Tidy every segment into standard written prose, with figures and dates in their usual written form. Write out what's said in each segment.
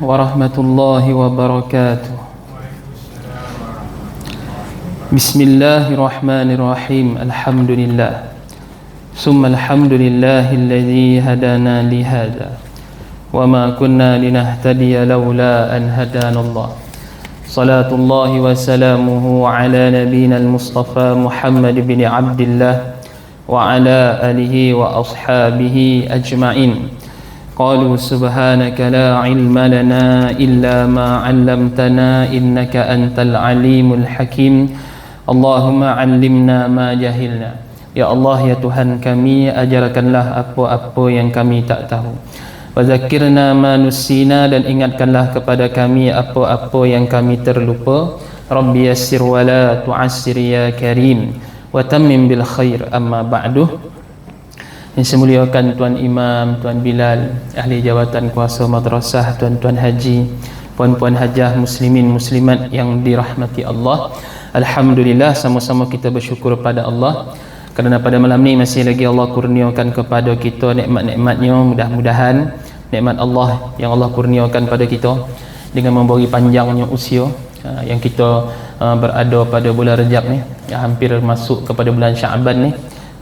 warahmatullahi wabarakatuh. Bismillahirrahmanirrahim. Alhamdulillah. Summa alhamdulillahilladzi hadana li hadza wa ma kunna linahtadiya laula an hadanallah. Salatullahi wa salamuhu ala nabiyyina al-Mustafa Muhammad bin Abdillah wa ala alihi wa ashabihi ajma'in. Qalu subhanaka la ilma lana illa ma 'allamtana innaka antal alimul hakim. Allahumma 'allimna ma jahilna. Ya Allah, ya Tuhan kami, ajarkanlah apa-apa yang kami tak tahu. Wa zakkirna ma nusina, dan ingatkanlah kepada kami apa-apa yang kami terlupa. Rabbi yassir wa la tu'assir ya karim wa tammim bil khair. Amma ba'du. Yang saya muliakan Tuan Imam, Tuan Bilal, ahli jawatan kuasa madrasah, tuan-tuan haji, puan-puan hajah, muslimin muslimat yang dirahmati Allah. Alhamdulillah, sama-sama kita bersyukur pada Allah kerana pada malam ni masih lagi Allah kurniakan kepada kita nikmat-nikmatnya. Mudah-mudahan nikmat Allah yang Allah kurniakan pada kita dengan memberi panjangnya usia yang kita berada pada bulan Rejab ni, hampir masuk kepada bulan Syaban ni,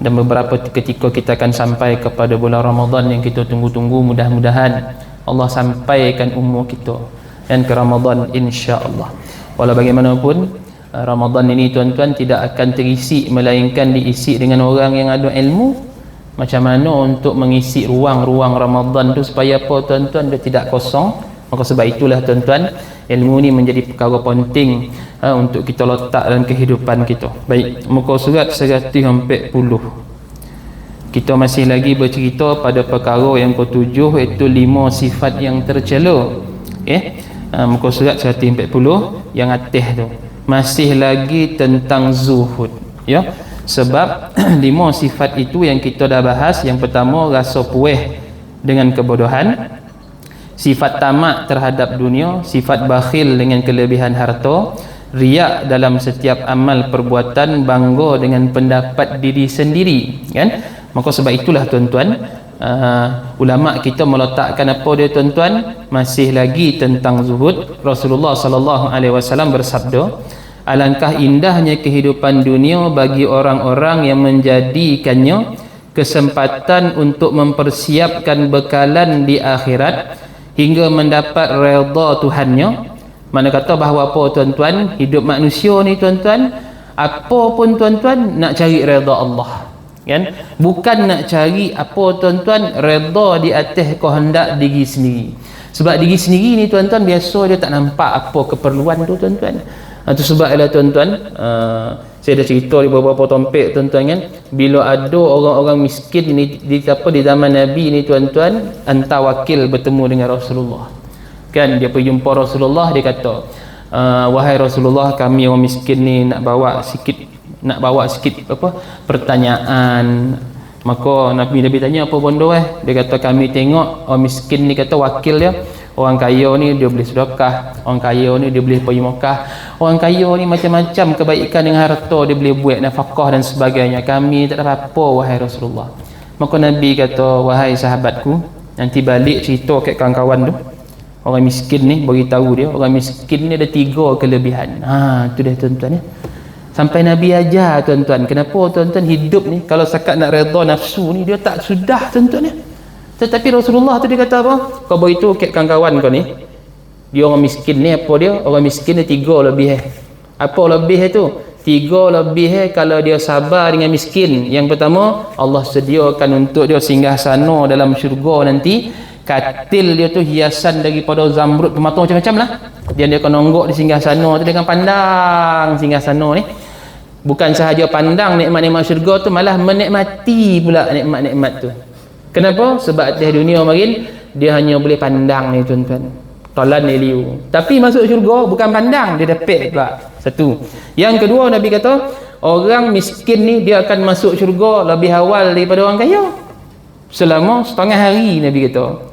dan beberapa ketika kita akan sampai kepada bulan Ramadan yang kita tunggu-tunggu. Mudah-mudahan Allah sampaikan umur kita dan ke Ramadan insya-Allah. Walau bagaimanapun Ramadan ini tuan-tuan tidak akan terisi melainkan diisi dengan orang yang ada ilmu. Macam mana untuk mengisi ruang-ruang Ramadan tu supaya apa tuan-tuan, dia tidak kosong. Maka sebab itulah tuan-tuan, ilmu ni menjadi perkara penting untuk kita letak dalam kehidupan kita. Baik, muka surat 140. Kita masih lagi bercerita pada perkara yang ke-7, iaitu 5 sifat yang tercela. Muka surat 140 yang atas tu masih lagi tentang zuhud, ya. Sebab 5 sifat itu yang kita dah bahas. Yang pertama, rasa puas dengan kebodohan, sifat tamak terhadap dunia, sifat bakhil dengan kelebihan harta, riak dalam setiap amal perbuatan, bangga dengan pendapat diri sendiri, kan? Maka sebab itulah tuan-tuan, ulama kita meletakkan apa dia tuan-tuan, masih lagi tentang zuhud. Rasulullah sallallahu alaihi wasallam bersabda, alangkah indahnya kehidupan dunia bagi orang-orang yang menjadikannya kesempatan untuk mempersiapkan bekalan di akhirat hingga mendapat redha Tuhannya. Mana kata bahawa apa tuan-tuan, hidup manusia ni tuan-tuan, apa pun tuan-tuan nak cari redha Allah, kan? Bukan nak cari apa tuan-tuan, redha di atas kehendak diri sendiri. Sebab diri sendiri ni tuan-tuan, biasa dia tak nampak apa keperluan tu tuan-tuan. Itu sebab ialah tuan-tuan, saya dah cerita di beberapa topik tuan-tuan, kan, bila ada orang-orang miskin ni di zaman Nabi ni tuan-tuan, hantar wakil bertemu dengan Rasulullah, kan. Dia pergi jumpa Rasulullah, dia kata, wahai Rasulullah, kami orang miskin ni nak bawa sikit pertanyaan. Maka Nabi tanya, apa benda Dia kata, kami tengok orang miskin ni, kata wakil dia, orang kaya ni dia boleh sedekah, orang kaya ni dia boleh pergi Mekah, orang kaya ni macam-macam kebaikan dengan harta dia boleh buat, nafkah dan sebagainya. Kami tak ada apa-apa wahai Rasulullah. Maka Nabi kata, wahai sahabatku, nanti balik cerita kat kawan-kawan tu, orang miskin ni, beritahu dia, orang miskin ni ada 3 kelebihan. Tu dia tuan-tuan, ya. Sampai Nabi ajar tuan-tuan, kenapa tuan-tuan hidup ni kalau sekat nak redha nafsu ni dia tak sudah tuan-tuan, ya. Tetapi Rasulullah tu dia kata apa? Kau beritahu kat kawan-kawan kau ni, dia orang miskin ni, apa dia? Orang miskin ni 3 lebih. Apa lebih tu? 3 lebih kalau dia sabar dengan miskin. Yang pertama, Allah sediakan untuk dia singgasana dalam syurga nanti. Katil dia tu hiasan daripada zamrud, permata macam-macam lah. Dia akan nonggok di singgasana tu, dia akan pandang singgasana ni. Bukan sahaja pandang nikmat-nikmat syurga tu, malah menikmati pula nikmat-nikmat tu. Kenapa? Sebab atas dunia marin dia hanya boleh pandang ni tuan-tuan, talan liu. Tapi masuk syurga bukan pandang, dia dapat pula. Satu. Yang kedua, Nabi kata orang miskin ni dia akan masuk syurga lebih awal daripada orang kaya, selama setengah hari. Nabi kata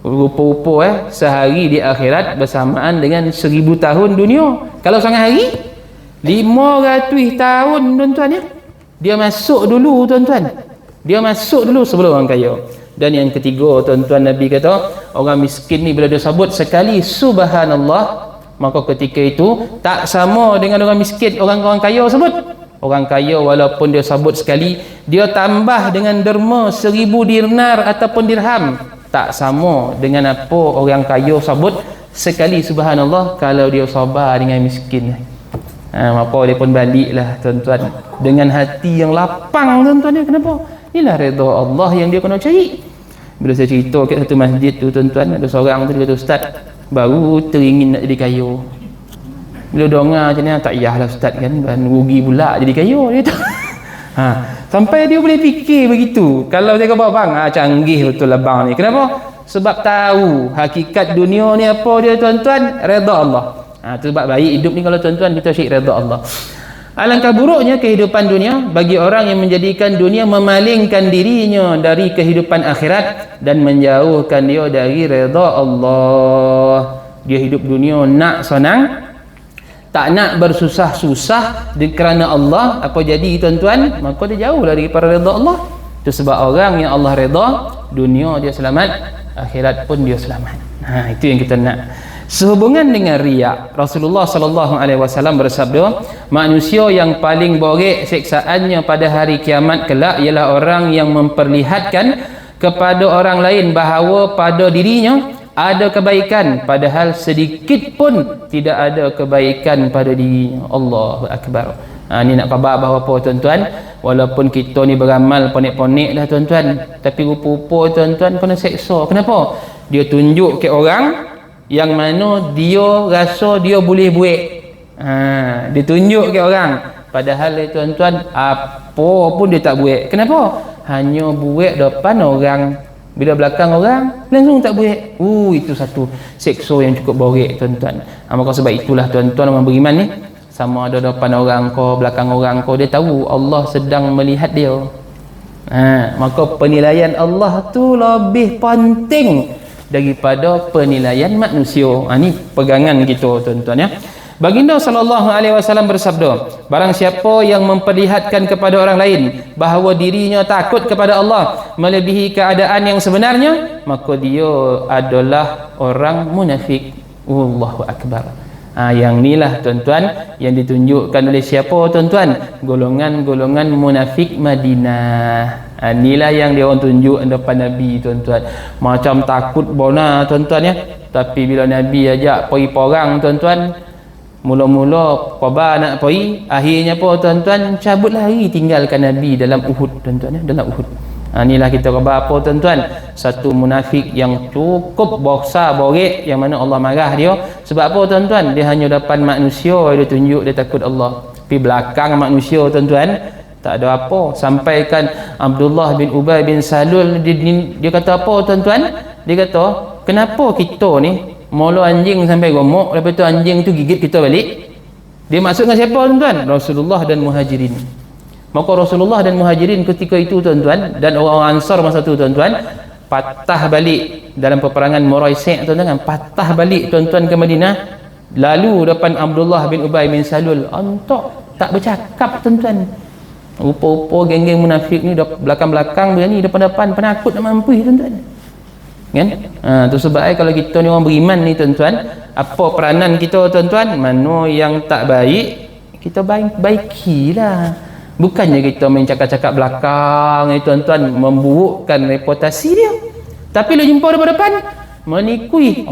rupa-rupa sehari di akhirat bersamaan dengan 1000 tahun dunia. Kalau setengah hari 500 tahun tuan-tuan, ya. Dia masuk dulu tuan-tuan, dia masuk dulu sebelum orang kaya. Dan yang ketiga, tuan-tuan, Nabi kata orang miskin ni bila dia sebut sekali subhanallah, maka ketika itu tak sama dengan orang miskin, orang kaya sebut. Orang kaya walaupun dia sebut sekali, dia tambah dengan derma 1000 dinar ataupun dirham, tak sama dengan apa orang kaya sebut sekali subhanallah kalau dia sabar dengan miskin. Maka dia pun baliklah, tuan-tuan, dengan hati yang lapang, tuan-tuan. Kenapa? Inilah redha Allah yang dia kena cari. Bila saya cerita kat satu masjid tu, tuan-tuan, ada seorang tu dia kata, ustaz, baru teringin nak jadi kaya. Bila dengar macam ni, tak payahlah ustaz kan, rugi pula jadi kaya, dia kata. Sampai dia boleh fikir begitu. Kalau dia kata bang, canggih betul lah bang ni. Kenapa? Sebab tahu hakikat dunia ni apa dia, tuan-tuan, redha Allah. Sebab baik hidup ni kalau tuan-tuan kita syik redha Allah. Alangkah buruknya kehidupan dunia bagi orang yang menjadikan dunia memalingkan dirinya dari kehidupan akhirat dan menjauhkan dia dari redha Allah. Dia hidup dunia nak senang, tak nak bersusah-susah kerana Allah. Apa jadi, tuan-tuan? Maka dia jauh daripada redha Allah. Itu sebab orang yang Allah redha, dunia dia selamat, akhirat pun dia selamat. Itu yang kita nak. Sehubungan dengan riak, Rasulullah sallallahu alaihi wasallam bersabda, manusia yang paling borek siksaannya pada hari kiamat kelak ialah orang yang memperlihatkan kepada orang lain bahawa pada dirinya ada kebaikan padahal sedikit pun tidak ada kebaikan pada dirinya. Allahu akbar. Ni nak khabar bahawa apa, tuan-tuan, walaupun kita ni beramal ponek-ponek dah, tuan-tuan, tapi rupa-rupa, tuan-tuan, kena seksa. Kenapa? Dia tunjuk ke orang yang mana dia rasa dia boleh buat. Dia tunjuk ke orang, padahal tuan-tuan apa pun dia tak buat. Kenapa? Hanya buat depan orang, bila belakang orang langsung tak buat. Itu satu seksa yang cukup borek, tuan-tuan. Maka sebab itulah, tuan-tuan, orang beriman ni, sama ada depan orang kau, belakang orang kau, dia tahu Allah sedang melihat dia. Maka penilaian Allah tu lebih penting daripada penilaian manusia. Ni pegangan kita, tuan-tuan, ya. Baginda sallallahu alaihi wasallam bersabda, barang siapa yang memperlihatkan kepada orang lain bahawa dirinya takut kepada Allah melebihi keadaan yang sebenarnya, maka dia adalah orang munafik. Allahu akbar. Yang inilah, tuan-tuan, yang ditunjukkan oleh siapa, tuan-tuan? Golongan-golongan munafik Madinah. Inilah yang dia orang tunjuk depan Nabi, tuan-tuan. Macam takut bona, tuan-tuan, ya. Tapi bila Nabi ajak pergi perang, tuan-tuan, mula-mula khabar nak pergi, akhirnya apa, tuan-tuan? Cabut lari tinggalkan Nabi dalam Uhud, tuan-tuan, ya, dalam Uhud. Inilah kita khabar apa, tuan-tuan? Satu munafik yang cukup besar borek, yang mana Allah marah dia. Sebab apa, tuan-tuan? Dia hanya depan manusia dia tunjuk dia takut Allah, tapi belakang manusia, tuan-tuan, tak ada apa. Sampaikan Abdullah bin Ubay bin Salul, dia kata apa, tuan-tuan? Dia kata, kenapa kita ni mula anjing sampai gemuk, lepas tu anjing tu gigit kita balik? Dia maksud dengan siapa, tuan-tuan? Rasulullah dan Muhajirin. Maka Rasulullah dan Muhajirin ketika itu, tuan-tuan, dan orang Ansar masa tu, tuan-tuan, patah balik dalam peperangan Muraisi', tuan-tuan, patah balik, tuan-tuan, ke Madinah, lalu depan Abdullah bin Ubay bin Salul, antok tak bercakap, tuan-tuan. Rupa-rupa geng-geng munafik ni belakang-belakang berani, depan-depan penakut nak mampu, tuan-tuan, kan? Tu sebab kalau kita ni orang beriman ni, tuan-tuan, apa peranan kita, tuan-tuan? Mana yang tak baik kita baikilah. Bukannya kita main cakap-cakap belakang, tuan-tuan, memburukkan reputasi dia. Tapi bila jumpa depan-depan, menikui.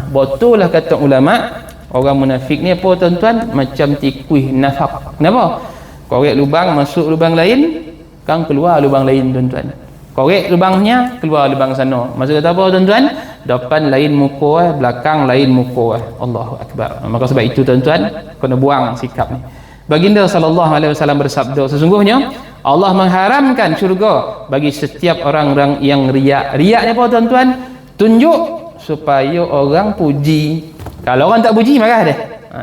Betul lah kata ulama, orang munafik ni apa, tuan-tuan? Macam tikui nafak. Kenapa? Korek lubang, masuk lubang lain, kan keluar lubang lain, tuan-tuan. Korek lubangnya, keluar lubang sana. Maksud kata apa, tuan-tuan? Depan lain muka, belakang lain muka. Allahu akbar. Maka sebab itu, tuan-tuan, kena buang sikap ni. Baginda sallallahu alaihi wasallam bersabda, sesungguhnya Allah mengharamkan syurga bagi setiap orang-orang yang riak. Riak ni apa, tuan-tuan? Tunjuk supaya orang puji. Kalau orang tak puji, marah dia.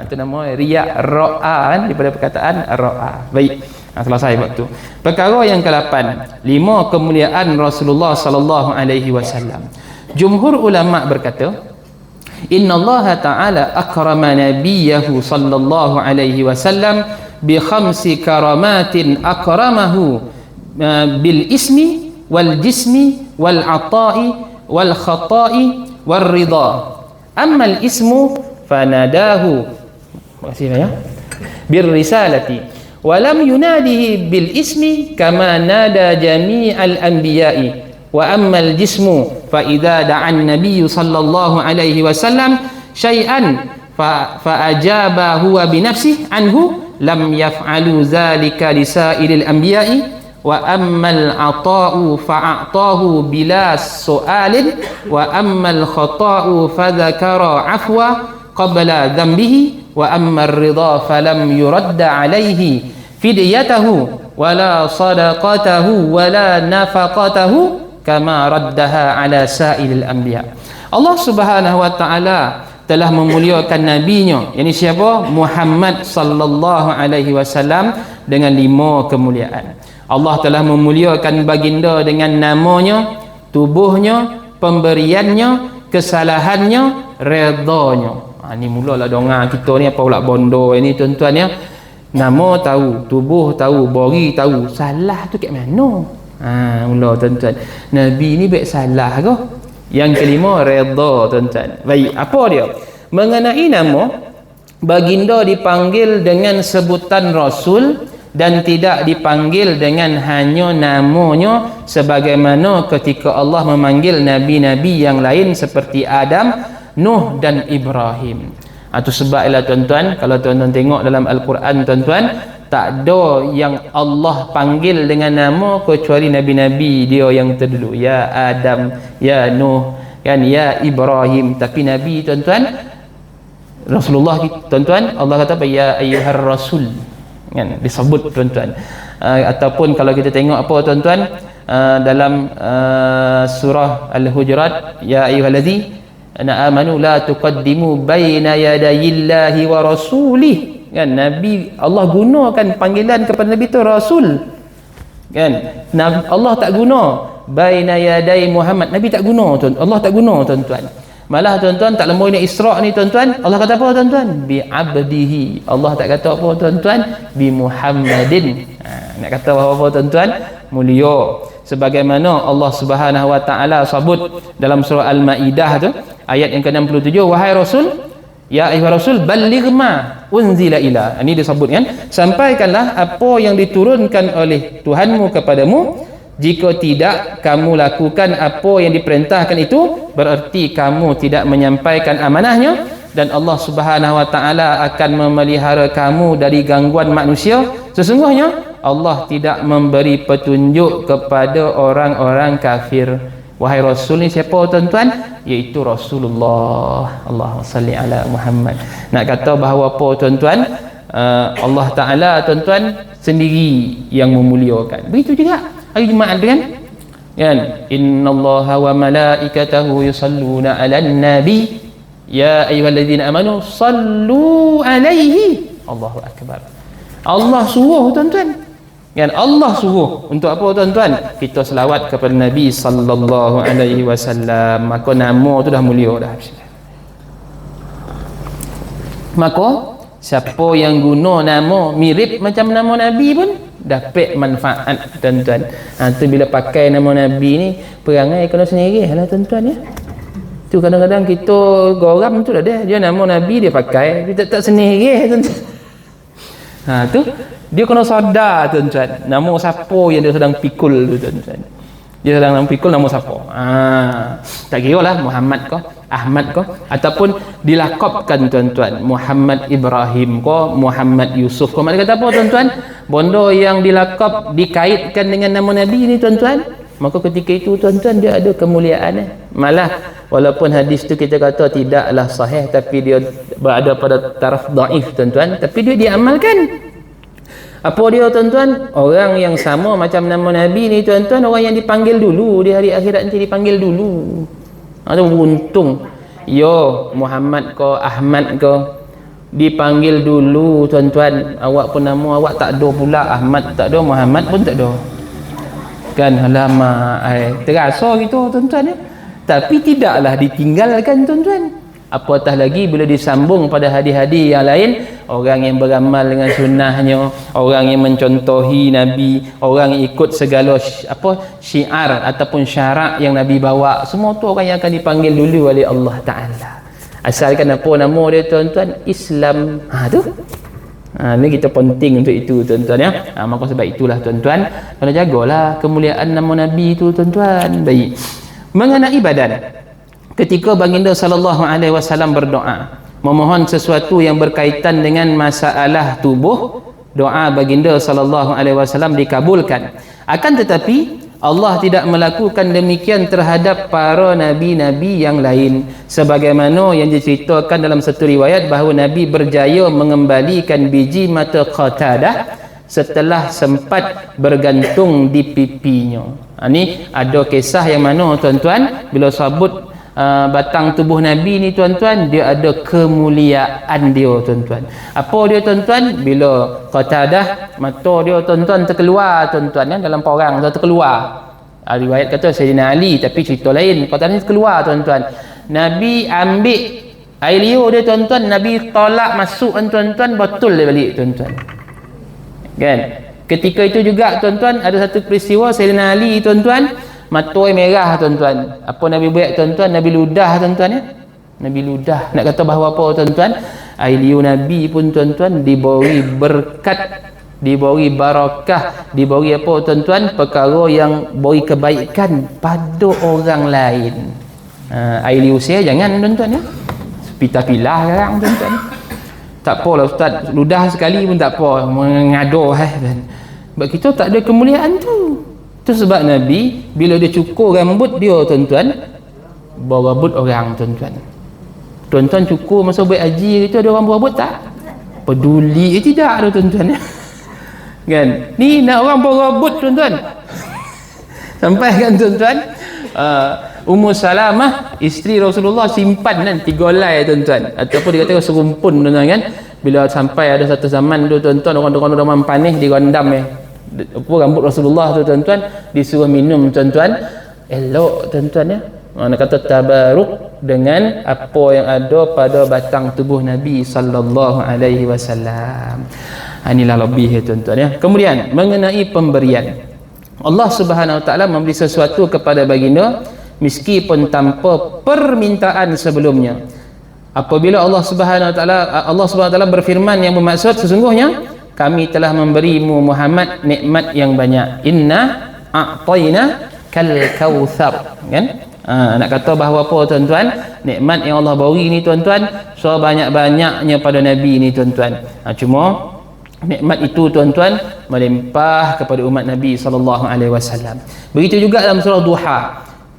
Itu nama riak, ra'a, kan, daripada perkataan ra'a. Baik, selesai waktu. Perkara yang ke-8, 5 kemuliaan Rasulullah sallallahu alaihi wasallam. Jumhur ulama berkata, Inna Allah Ta'ala akrama nabiyahu sallallahu alaihi wasallam bi khamsi karamatin akramahu bil ismi wal jismi wal ata'i wal khata'i wal ridha. Ammal ismu fanadahu, makasih ya, bir risalati wa lam yunadihi bil ismi kama nada jami'al anbiya'i. Wa ammal jismu fa idza da'a an-nabiy sallallahu alaihi wasallam syai'an fa ajaba huwa bi nafsihi anhu lam yaf'alu dzalika li sa'iril anbiya'i. Wa ammal ata'u fa'atahu bila su'alin wa ammal khata'u fadzakara afwa qabla dhanbihi wa ammal ridha falam yuradda alaihi fidyatahu wala sadaqatahu wala nafaqatahu kama raddaha ala sa'ilil anbiya. Allah Subhanahu wa taala telah memuliakan nabinya, yakni siapa? Muhammad sallallahu alaihi wasallam dengan 5 kemuliaan. Allah telah memuliakan baginda dengan namanya, tubuhnya, pemberiannya, kesalahannya, redanya. Ni mulalah donga kita ni apa pula bondo ini tuan-tuan ya. Nama tahu, tubuh tahu, bori tahu, salah tu kat mana? Mula tuan-tuan. Nabi ni baik salah ke? Yang kelima redha tuan-tuan. Baik, apa dia? Mengenai nama, baginda dipanggil dengan sebutan Rasul dan tidak dipanggil dengan hanya namanya sebagaimana ketika Allah memanggil nabi-nabi yang lain seperti Adam, Nuh dan Ibrahim. Itu sebablah tuan-tuan, kalau tuan-tuan tengok dalam Al-Quran tuan-tuan, tak ada yang Allah panggil dengan nama kecuali nabi-nabi dia yang terdahulu, ya Adam, ya Nuh, kan, ya Ibrahim. Tapi nabi tuan-tuan, Rasulullah tuan-tuan, Allah kata apa? Ya ayyuhar rasul, kan, disebut tuan-tuan. Ataupun kalau kita tengok apa tuan-tuan, dalam surah Al-Hujurat, ya ayyuhallazi ana amanu la tuqaddimu baina yadayillahi wa rasulih, kan, nabi Allah gunakan panggilan kepada nabi tu rasul, kan. Allah tak guna baina yaday Muhammad, nabi tak guna tuan, Allah tak guna tuan-tuan. Malah tuan-tuan, tak lama ini Isra ni tuan-tuan, Allah kata apa tuan-tuan? Bi abdihi. Allah tak kata apa tuan-tuan? Bi Muhammadin. Nak kata apa tuan-tuan? Mulia. Sebagaimana Allah Subhanahu wa taala sebut dalam surah Al-Maidah tu, ayat yang ke-67, wahai Rasul, ya ayyuhar rasul balligh ma unzila ila. Ini disebut kan, sampaikanlah apa yang diturunkan oleh Tuhanmu kepadamu. Jika tidak kamu lakukan apa yang diperintahkan itu, berarti kamu tidak menyampaikan amanahnya, dan Allah Subhanahu wa taala akan memelihara kamu dari gangguan manusia. Sesungguhnya Allah tidak memberi petunjuk kepada orang-orang kafir. Wahai Rasul ni siapa tuan-tuan? Iaitu Rasulullah. Allahumma salli ala Muhammad. Nak kata bahawa apa tuan-tuan? Allah Ta'ala tuan-tuan sendiri yang memuliakan. Begitu juga hari Jumaat kan? Innallaha wa malaikatahu yusalluna 'alan nabi ya ayyuhalladzina amanu sallu 'alaihi. Allahu akbar. Allah suruh tuan-tuan. Kan, Allah suruh untuk apa tuan-tuan? Kita selawat kepada Nabi sallallahu alaihi wasallam. Maka nama tu dah mulia dah. Maka siapa yang guna nama mirip macam nama Nabi pun dapat manfaat tuan-tuan. Tu bila pakai nama Nabi ni, perangai kena sendiri lah tuan-tuan ya. Tu kadang-kadang kita goram tu dah dia nama Nabi dia pakai, dia tak sendiri tuan-tuan. Tu dia kena sadar tuan-tuan, nama siapa yang dia sedang pikul tu tuan-tuan. Dia sedang pikul nama siapa. Tak kira lah Muhammad ke, Ahmad ke, ataupun dilakabkan tuan-tuan Muhammad Ibrahim ke, Muhammad Yusuf ke. Maksud kata apa tuan-tuan? Bondo yang dilakab dikaitkan dengan nama Nabi ni tuan-tuan, maka ketika itu tuan-tuan dia ada kemuliaan. Malah walaupun hadis tu kita kata tidaklah sahih, tapi dia berada pada taraf dhaif tuan-tuan, tapi dia diamalkan. Apa dia tuan-tuan? Orang yang sama macam nama Nabi ni tuan-tuan, orang yang dipanggil dulu di hari akhirat nanti, dipanggil dulu. Itu untung. Yo Muhammad ke, Ahmad ke, dipanggil dulu tuan-tuan. Awak pun nama awak tak ada pula, Ahmad tak ada, Muhammad pun tak ada. Kan, alamak, terasa gitu tuan-tuan ya. Tapi tidaklah ditinggalkan tuan-tuan. Apatah lagi bila disambung pada hadis-hadis yang lain, orang yang beramal dengan sunnahnya, orang yang mencontohi Nabi, orang yang ikut segala syiar ataupun syarak yang Nabi bawa, semua tu orang yang akan dipanggil dulu oleh Allah Ta'ala. Asalkan apa nama dia tuan-tuan, Islam. Tu ini kita penting untuk itu tuan-tuan ya. Maka sebab itulah tuan-tuan, kena jagalah kemuliaan nama Nabi itu tuan-tuan. Baik, mengenai badan, ketika baginda sallallahu alaihi wasallam berdoa memohon sesuatu yang berkaitan dengan masalah tubuh, doa baginda sallallahu alaihi wasallam dikabulkan. Akan tetapi Allah tidak melakukan demikian terhadap para nabi-nabi yang lain, sebagaimana yang diceritakan dalam satu riwayat bahawa Nabi berjaya mengembalikan biji mata Qatadah setelah sempat bergantung di pipinya. Ini ada kisah yang mana tuan-tuan, bila sebut batang tubuh Nabi ni tuan-tuan, dia ada kemuliaan dia tuan-tuan. Apa dia tuan-tuan? Bila Qatadah mata dia tuan-tuan terkeluar tuan-tuan ya, dalam porang tu terkeluar. Riwayat kata Sayyidina Ali, tapi cerita lain Qatadah ni terkeluar tuan-tuan. Nabi ambil air liur dia tuan-tuan, Nabi tolak masuk tuan-tuan, betul dia balik tuan-tuan. Kan? Ketika itu juga tuan-tuan ada satu peristiwa Sayyidina Ali tuan-tuan, mata merah tuan-tuan. Apa Nabi buat tuan-tuan? Nabi ludah tuan-tuan ya. Nabi ludah. Nak kata bahawa apa tuan-tuan? Air liur Nabi pun tuan-tuan diberi berkat, diberi barakah, diberi apa tuan-tuan? Perkara yang beri kebaikan pada orang lain. Air liur saya jangan tuan-tuan ya. Pilah sekarang tuan-tuan. Tak apalah ustaz, ludah sekali pun tak apa, mengaduh sebab kita tak ada kemuliaan tu. Itu sebab Nabi bila dia cukur rambut dia tuan-tuan, berambut orang tuan-tuan. Tuan-tuan cukur masa buat haji itu ada orang berambut tak? Peduli tidak ada tuan-tuan ya. Kan? Ni nak orang berambut tuan-tuan. Sampai kan tuan-tuan, Ummu Salamah isteri Rasulullah simpan kan 3 helai tuan-tuan, ataupun dia kata serumpun tuan-tuan kan. Bila sampai ada satu zaman tu tuan-tuan, orang-orang panis dirondam rambut Rasulullah tu tuan-tuan, disuruh minum tuan-tuan, elok tuan-tuan ya. Nak kata tabaruk dengan apa yang ada pada batang tubuh Nabi sallallahu alaihi wasallam. Inilah lebih ya tuan-tuan ya. Kemudian mengenai pemberian, Allah Subhanahu wa taala memberi sesuatu kepada baginda meskipun tanpa permintaan sebelumnya. Apabila Allah Subhanahu wa taala berfirman yang bermaksud sesungguhnya kami telah memberimu Muhammad nikmat yang banyak. Inna a'tayna kal kautsar. Kan? Nak kata bahawa apa tuan-tuan? Nikmat yang Allah beri ni tuan-tuan, so banyak-banyaknya pada Nabi ni tuan-tuan. Cuma nikmat itu tuan-tuan melimpah kepada umat Nabi sallallahu alaihi wasallam. Begitu juga dalam surah Duha.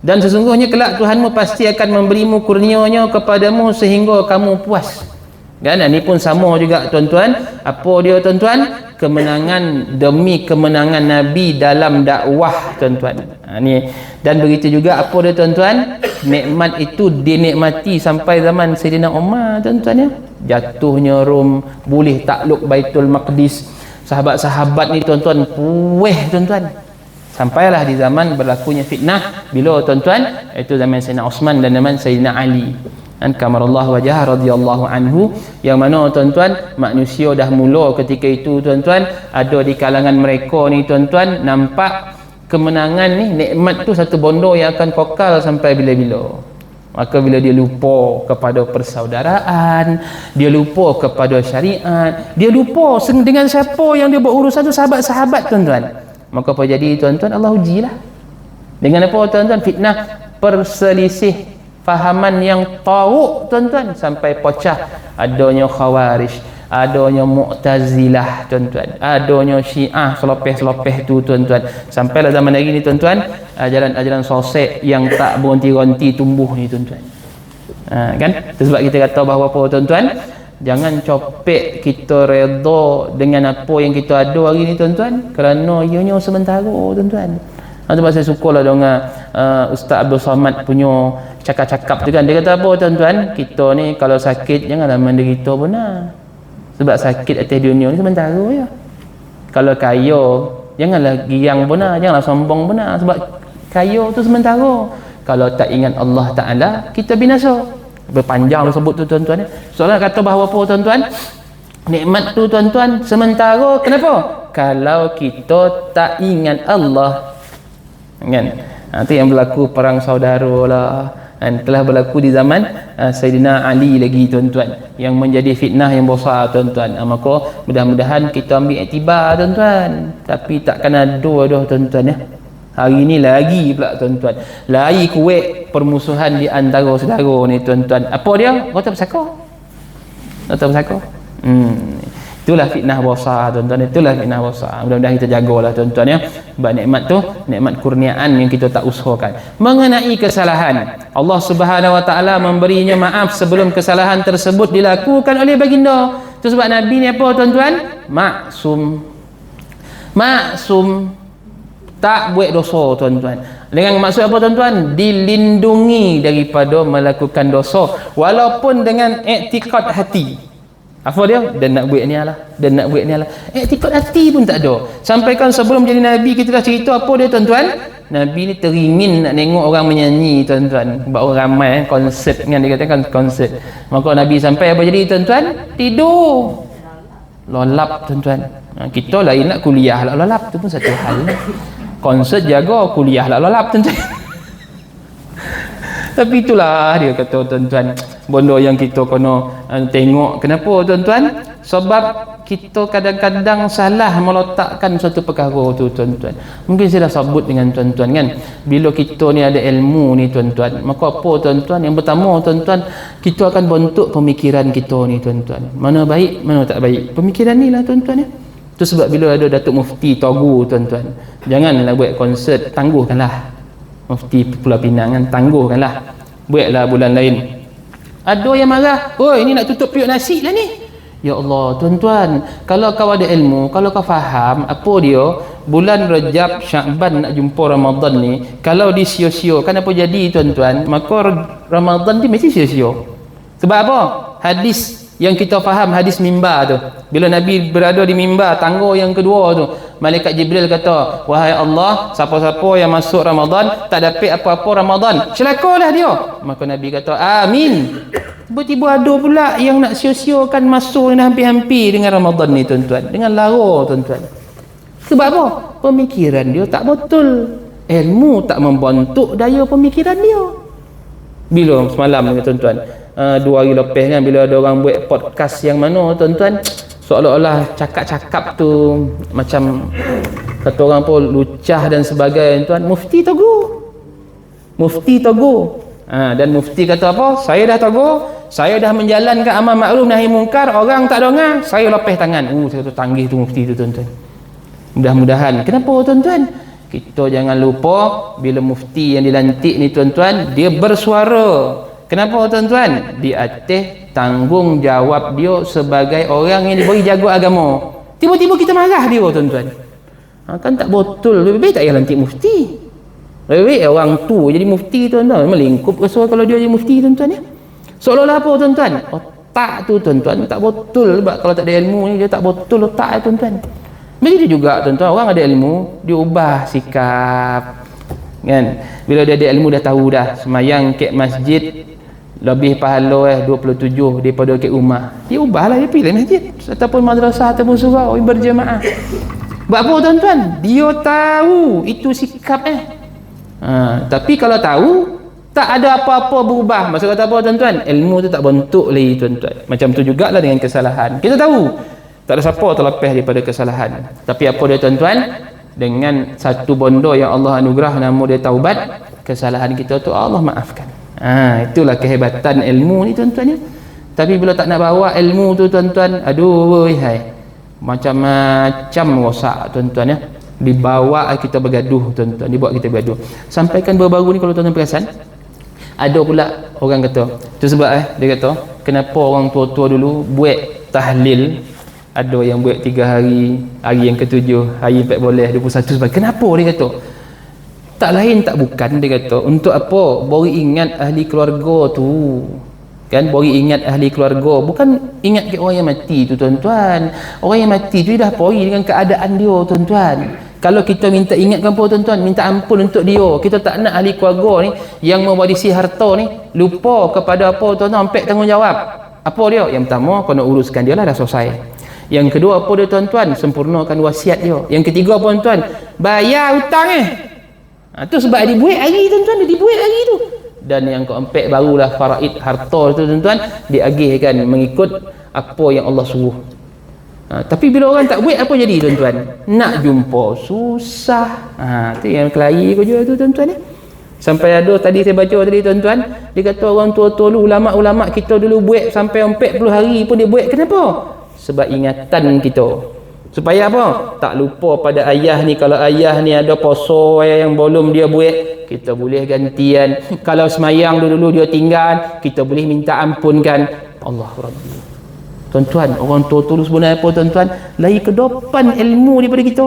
Dan sesungguhnya kelak Tuhanmu pasti akan memberimu kurnia-Nya kepadamu sehingga kamu puas. Kan? Ini pun sama juga tuan-tuan. Apa dia tuan-tuan? Kemenangan demi kemenangan Nabi dalam dakwah tuan-tuan. Dan begitu juga apa dia tuan-tuan? Nikmat itu dinikmati sampai zaman Sayyidina Umar tuan-tuan ya. Jatuhnya Rom, boleh takluk Baitul Maqdis. Sahabat-sahabat ni tuan-tuan puih tuan-tuan. Sampailah di zaman berlakunya fitnah bila tuan-tuan, itu zaman Sayyidina Osman dan zaman Sayyidina Ali. Kamarallahu wajah radhiyallahu anhu, yang mana tuan-tuan manusia dah mula ketika itu tuan-tuan, ada di kalangan mereka ni tuan-tuan nampak kemenangan ni, nikmat tu satu bondo yang akan kekal sampai bila-bila. Maka bila dia lupa kepada persaudaraan, dia lupa kepada syariat, dia lupa dengan siapa yang dia berurusan tu, sahabat-sahabat tuan-tuan, maka apa jadi tuan-tuan? Allah ujilah dengan apa tuan-tuan? Fitnah, perselisih fahaman yang tauk tuan-tuan, sampai pecah adanya Khawarij, adanya Mu'tazilah tuan-tuan, adanya Syiah selopeh-selopeh tu tuan-tuan, sampailah zaman hari ni tuan-tuan ajaran-ajaran sosek yang tak berhenti-henti tumbuh ni tuan-tuan. Kan? Sebab kita kata bahawa apa tuan-tuan, jangan copek kita redha dengan apa yang kita ada hari ni tuan-tuan, kerana ianya sementara tuan-tuan. Sebab saya sukalah dengan Ustaz Abdul Somad punya cakap-cakap tu kan. Dia kata apa tuan-tuan? Kita ni kalau sakit janganlah menderita benar. Sebab sakit atas dunia ni sementara ya. Kalau kaya janganlah giang benar, janganlah sombong benar, sebab kaya tu sementara. Kalau tak ingat Allah Ta'ala, kita binasa. Berpanjang sebut tu tuan-tuan. Soalnya kata bahawa apa tuan-tuan? nikmat tu tuan-tuan sementara. Kenapa? Kalau kita tak ingat Allah, kan? Itu yang berlaku perang saudara lah, dan telah berlaku di zaman Sayyidina Ali lagi tuan-tuan, yang menjadi fitnah yang besar tuan-tuan. Maka mudah-mudahan kita ambil iktibar tuan-tuan, tapi takkan ada dah tuan-tuan ya. Hari ni lagi pula tuan-tuan, lagi kuat permusuhan di antara saudara ni tuan-tuan. Apa dia? Kata bersakar. Kata bersakar. Itulah fitnah besar tuan-tuan, itulah fitnah besar. Mudah-mudahan kita jagalah tuan-tuan ya. Sebab nikmat tu nikmat kurniaan yang kita tak usahakan. Mengenai kesalahan, Allah Subhanahu Wa Taala memberinya maaf sebelum kesalahan tersebut dilakukan oleh baginda. Itu sebab Nabi ni apa tuan-tuan? Maksum. Maksum, tak buat dosa tuan-tuan. Dengan maksud apa tuan-tuan? Dilindungi daripada melakukan dosa walaupun dengan iktikad hati. Apa dia? Dan nak buat ni lah, dan nak buat ni lah. Iktikad hati pun tak ada. Sampaikan sebelum jadi Nabi kita dah cerita apa dia tuan-tuan? Nabi ni teringin nak tengok orang menyanyi tuan-tuan. Sebab orang ramai konsert kan, dia katakan konsert. Maka Nabi sampai apa jadi tuan-tuan? Tidur. Lolap tuan-tuan. Kita lain nak kuliah lah lolap, tu pun satu hal. Konsert jaga, kuliah lah lolap tuan-tuan. Tapi itulah dia kata tuan-tuan, benda yang kita kena tengok. Kenapa tuan-tuan? Sebab kita kadang-kadang salah meletakkan suatu perkara tu tuan-tuan. Mungkin saya dah sebut dengan tuan-tuan kan, bila kita ni ada ilmu ni tuan-tuan, maka apa tuan-tuan? Yang pertama tuan-tuan, kita akan bentuk pemikiran kita ni tuan-tuan, mana baik mana tak baik. Pemikiran ni lah tuan-tuan ya. Itu sebab bila ada Datuk Mufti Togu tuan-tuan, janganlah buat konsert, tangguhkanlah. Mufti Pulau Pinang kan, tangguhkanlah, buatlah bulan lain. Ada yang marah, oi ini nak tutup periuk nasi lah ni. Ya Allah tuan-tuan, kalau kau ada ilmu, kalau kau faham apa dia, bulan Rajab Syakban nak jumpa Ramadan ni, kalau disio-siokan apa jadi tuan-tuan, maka Ramadan ni mesti sio-sio. Sebab apa? Hadis yang kita faham, hadis mimbar tu, bila Nabi berada di mimbar tangga yang kedua tu, malaikat Jibril kata, wahai Allah, siapa-siapa yang masuk Ramadan tak dapat apa-apa Ramadan, celakalah dia. Maka Nabi kata amin. Tiba-tiba ada pula yang nak sio-siokan masuk yang hampir-hampir dengan Ramadan ni tuan-tuan, dengan lara tuan-tuan. Sebab apa? Pemikiran dia tak betul, ilmu tak membentuk daya pemikiran dia. Bila semalam tuan-tuan, 2 hari lepas kan, bila ada orang buat podcast yang mana tuan-tuan, seolah-olah cakap-cakap tu macam kata orang pun lucah dan sebagainya tuan. Mufti Togu, Mufti Togu, dan Mufti kata apa? Saya dah Togu, saya dah menjalankan amar makruf nahi mungkar, orang tak dengar, saya lepas tangan. Saya kata tanggih tu Mufti tu tuan-tuan. Mudah-mudahan, kenapa tuan-tuan? Kita jangan lupa bila Mufti yang dilantik ni tuan-tuan, dia bersuara. Kenapa tuan-tuan? Di atas tanggungjawab dia sebagai orang yang diberi jaga agama. Tiba-tiba kita marah dia tuan-tuan. Kan tak betul. Lebih baik tak payah lantik mufti. Lebih baik orang tu jadi mufti tuan-tuan. Melingkup rasa kalau dia jadi mufti tuan-tuan ya. Seolah-olah apa tuan-tuan? Otak tu tuan-tuan tak betul. Sebab kalau tak ada ilmu ni dia tak betul otak tuan-tuan. Begitu juga tuan-tuan, orang ada ilmu dia ubah sikap. Kan? Bila dia ada ilmu dah tahu dah semayang kat masjid lebih pahala 27 daripada kat rumah, dia ubahlah, dia pilih masjid ataupun madrasah ataupun surau berjemaah. Buat apa tuan-tuan? Dia tahu itu sikap tapi kalau tahu tak ada apa-apa berubah, maksud kata apa tuan-tuan? Ilmu tu tak bentuk lagi tuan-tuan. Macam tu jugalah dengan kesalahan. Kita tahu tak ada siapa terlepas daripada kesalahan, tapi apa dia tuan-tuan? Dengan satu benda yang Allah anugerah, nama dia taubat, kesalahan kita tu Allah maafkan. Itulah kehebatan ilmu ni tuan-tuan ya. Tapi bila tak nak bawa ilmu tu tuan-tuan, aduh hai, macam-macam rosak tuan-tuan ya. Dibawa kita bergaduh tuan-tuan, dibawa kita bergaduh. Sampaikan baru-baru ni kalau tuan-tuan perasan, ada pula orang kata, tu sebab dia kata, kenapa orang tua-tua dulu buat tahlil, ada yang buat 3 hari, hari yang ke-7, hari 14, 21 sebab. Kenapa dia kata? Tak lain tak bukan, dia kata untuk apa? Beri ingat ahli keluarga tu. Kan, beri ingat ahli keluarga, bukan ingat ke orang yang mati tu tuan-tuan. Orang yang mati tu dah pergi dengan keadaan dia tuan-tuan. Kalau kita minta ingatkan apa tuan-tuan? Minta ampun untuk dia. Kita tak nak ahli keluarga ni yang mewarisi harta ni lupa kepada apa tuan-tuan, ambil tanggungjawab. Apa dia? Yang pertama kena uruskan dia lah, dah selesai. Yang kedua apa dia tuan-tuan? Sempurnakan wasiat dia. Yang ketiga apa tuan? Bayar hutang tu sebab dia buat hari tuan-tuan, dia dibuat hari tu. Dan yang keempat barulah faraid harta tu tuan-tuan, diagihkan mengikut apa yang Allah suruh. Tapi bila orang tak buat apa jadi tuan-tuan? Nak jumpa susah. Tu yang kelahi kau je tu tuan-tuan Sampai ada tadi saya baca tadi tuan-tuan, dia kata orang tua-tua dulu, ulama-ulama kita dulu buat sampai 40 hari pun dia buat. Kenapa? Sebab ingatan kita. Supaya apa? Tak lupa pada ayah ni. Kalau ayah ni ada poso yang belum dia buat, kita boleh gantian. Kalau semayang dulu dia tinggal, kita boleh minta ampunkan. Allah Rabbi. Tuan-tuan, orang tua dulu sebenarnya apa tuan-tuan? Lagi ke depan ilmu daripada kita.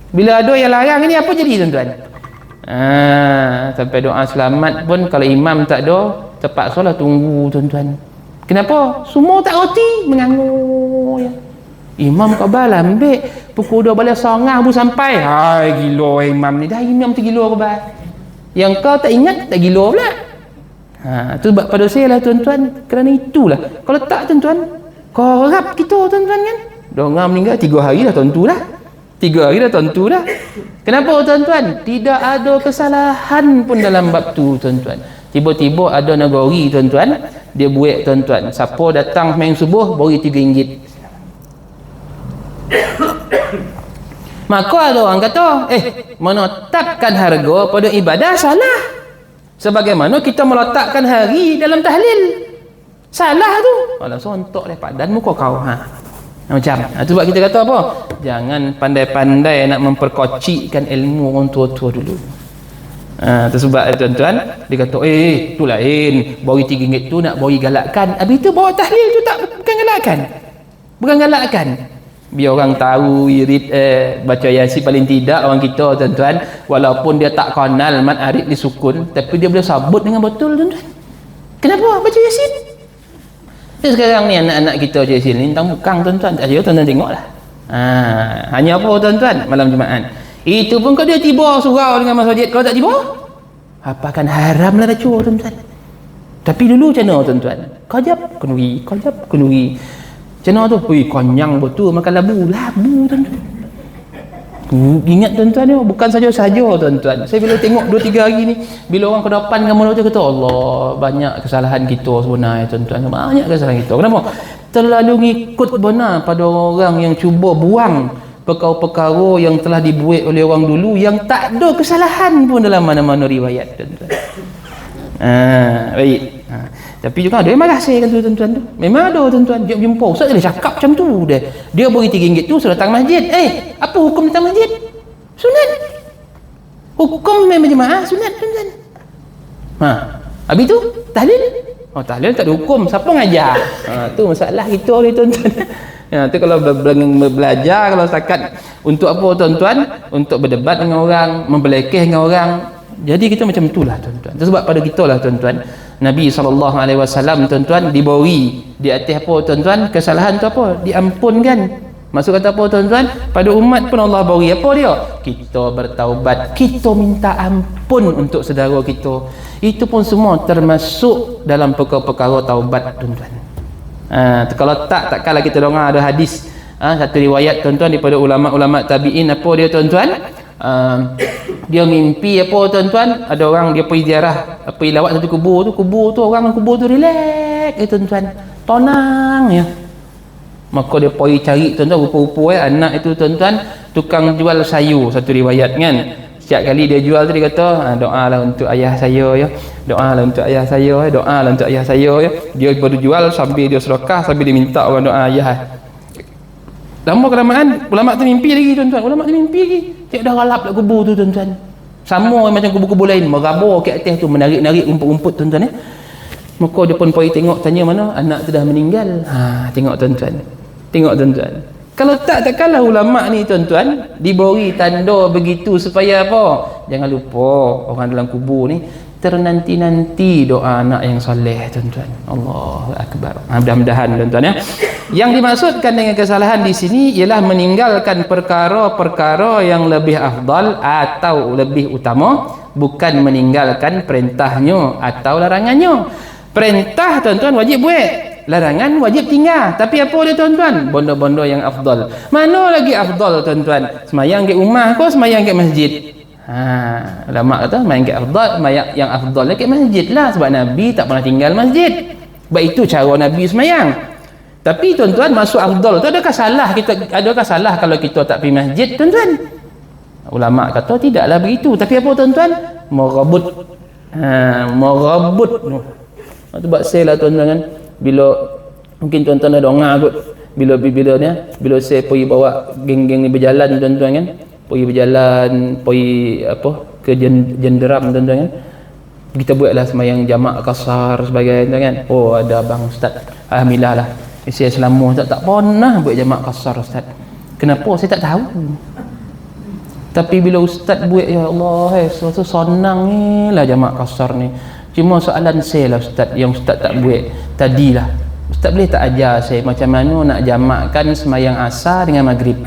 Bila ada yang larang ni apa jadi tuan-tuan? Sampai doa selamat pun kalau imam tak ada, terpaksalah tunggu tuan-tuan. Kenapa? Semua tak roti, mengangur ya. Imam kebal ambil pukul 2 balik songah baru sampai. Hai gila imam ni, dah imam tu gila kebal. Yang kau tak ingat tak gila pula. Tu sebab pada saya lah tuan-tuan, kerana itulah. Kalau tak tuan-tuan, korap kita tuan-tuan kan. Orang meninggal 3 hari dah tentu dah. 3 hari dah tentu dah. Kenapa tuan-tuan? Tidak ada kesalahan pun dalam bab tu tuan-tuan. Tiba-tiba ada negeri tuan-tuan, dia buat tuan-tuan. Siapa datang main subuh bagi RM3. Maka ada orang kata, menetapkan harga pada ibadah salah. Sebagaimana kita meletakkan hari dalam tahlil. Salah tu. Alah sontok dah padan muka kau. Macam tu sebab kita kata apa? Jangan pandai-pandai nak memperkocikkan ilmu orang tua-tua dulu. Tu sebab tuan-tuan dia kata tu lain, bagi RM3 tu nak bagi galakkan. Habis tu bawa tahlil tu tak, bukan galakkan. Bukan galakkan. Biar orang tahu irid baca yasin paling tidak orang kita tuan-tuan, walaupun dia tak kenal mat arid disukun, tapi dia boleh sabut dengan betul tuan-tuan. Kenapa baca yasin? Sekarang ni anak-anak kita je sini tentang bukang tuan-tuan. Tak ada tuan-tuan tengoklah. Hanya apa tuan-tuan? Malam Jumaat. Itu pun kalau dia tiba surau dengan masjid, kalau tak tiba, apakan haram lah baca tuan-tuan. Tapi dulu macam mana tuan-tuan? Kajap kenuri. Macam mana tu? Konyang betul makan labu tuan-tuan. Ingat tuan-tuan ni, bukan saja-saja tuan-tuan. Saya bila tengok 2-3 hari ni, bila orang ke depan dengan mulut tu kata, Allah, banyak kesalahan kita sebenarnya tuan-tuan. Banyak kesalahan kita. Kenapa? Terlalu ngikut benar pada orang yang cuba buang perkara-perkara yang telah dibuat oleh orang dulu yang tak ada kesalahan pun dalam mana-mana riwayat tuan-tuan. Baik. Tapi juga ada yang marah saya kan tu tuan-tuan tu. Memang ada tuan-tuan. Dia jumpa ustaz dia cakap macam tu dia. Dia bagi RM3 tu suruh datang masjid. Apa hukum datang masjid? Sunat. Hukum main berjemaah sunat tuan-tuan. Habis tu tahlil. Tahlil tak ada hukum. Siapa ngajar? Tu masalah kita ni tuan-tuan. Tu kalau belajar, kalau setakat untuk apa tuan-tuan? Untuk berdebat dengan orang, membelekeh dengan orang. Jadi kita macam itulah tuan-tuan. Sebab pada kita lah tuan-tuan, Nabi SAW tuan-tuan diberi di atas apa tuan-tuan? Kesalahan tu apa? Diampunkan. Maksud kata apa tuan-tuan? Pada umat pun Allah beri apa dia? Kita bertaubat, kita minta ampun untuk saudara kita. Itu pun semua termasuk dalam perkara-perkara taubat tuan-tuan. Kalau takkanlah kita dengar ada hadis, satu riwayat tuan-tuan daripada ulama-ulama tabi'in. Apa dia tuan-tuan? Dia mimpi apa tuan-tuan, ada orang dia pergi ziarah, pergi lawat satu kubur tu orang kubur tu relax tuan-tuan, tenang ya. Maka dia pergi cari tuan-tuan, rupa-rupa anak itu tuan-tuan tukang jual sayur, satu riwayat kan. Setiap kali dia jual tu dia kata, doalah untuk ayah saya ya, doalah untuk ayah saya ya, doalah untuk ayah saya ya. Dia baru jual sambil dia sedekah, sambil dia minta orang doa ayah. Lama kelamaan ulama tu mimpi lagi tuan-tuan. Ulama tu mimpi lagi. Cik dah ralap kat kubur tu tuan-tuan. Sama macam kubur-kubur lain, merabur ke atas tu, menarik-narik rumput-rumput tuan-tuan Maka dia pun pergi tengok, tanya mana anak tu dah meninggal. Tengok tuan-tuan. Kalau takkanlah ulama ni tuan-tuan diberi tanda begitu supaya apa? Jangan lupa orang dalam kubur ni ternanti-nanti doa anak yang soleh tuan-tuan. Allahu akbar. Mudah-mudahan tuan-tuan ya. Yang dimaksudkan dengan kesalahan di sini ialah meninggalkan perkara-perkara yang lebih afdal atau lebih utama, bukan meninggalkan perintahnya atau larangannya. Perintah tuan-tuan wajib buat. larangan wajib tinggal. Tapi apa dia tuan-tuan? Bondo-bondo yang afdal. Mana lagi afdal tuan-tuan? Semayang kat rumah ke semayang kat masjid? Ulama kata semayang kat afdal, yang afdalnya kat masjid lah, sebab Nabi tak pernah tinggal masjid. Sebab itu cara Nabi semayang. Tapi tuan-tuan, masuk afdal tu adakah salah kalau kita tak pergi masjid tuan-tuan? Ulama kata tidaklah begitu. Tapi apa tuan-tuan? Merabut. Merabut. Itu buat saya lah tuan-tuan kan. Bila mungkin tuan-tuan ada dengar kot, bila saya pergi bawa geng-geng ni berjalan tuan-tuan kan, pergi berjalan, pergi ke jenderam tuan-tuan kan, kita buatlah semayang jamak kasar sebagainya kan. Oh, ada abang ustaz, alhamdulillah lah, saya selama tak pernah buat jamak kasar ustaz. Kenapa? Saya tak tahu. Tapi bila ustaz buat, ya Allah, sesuatu senang ni lah jamak kasar ni. Cuma soalan saya lah ustaz, yang ustaz tak buat tadilah, ustaz boleh tak ajar saya macam mana nak jamakkan semayang asar dengan maghrib?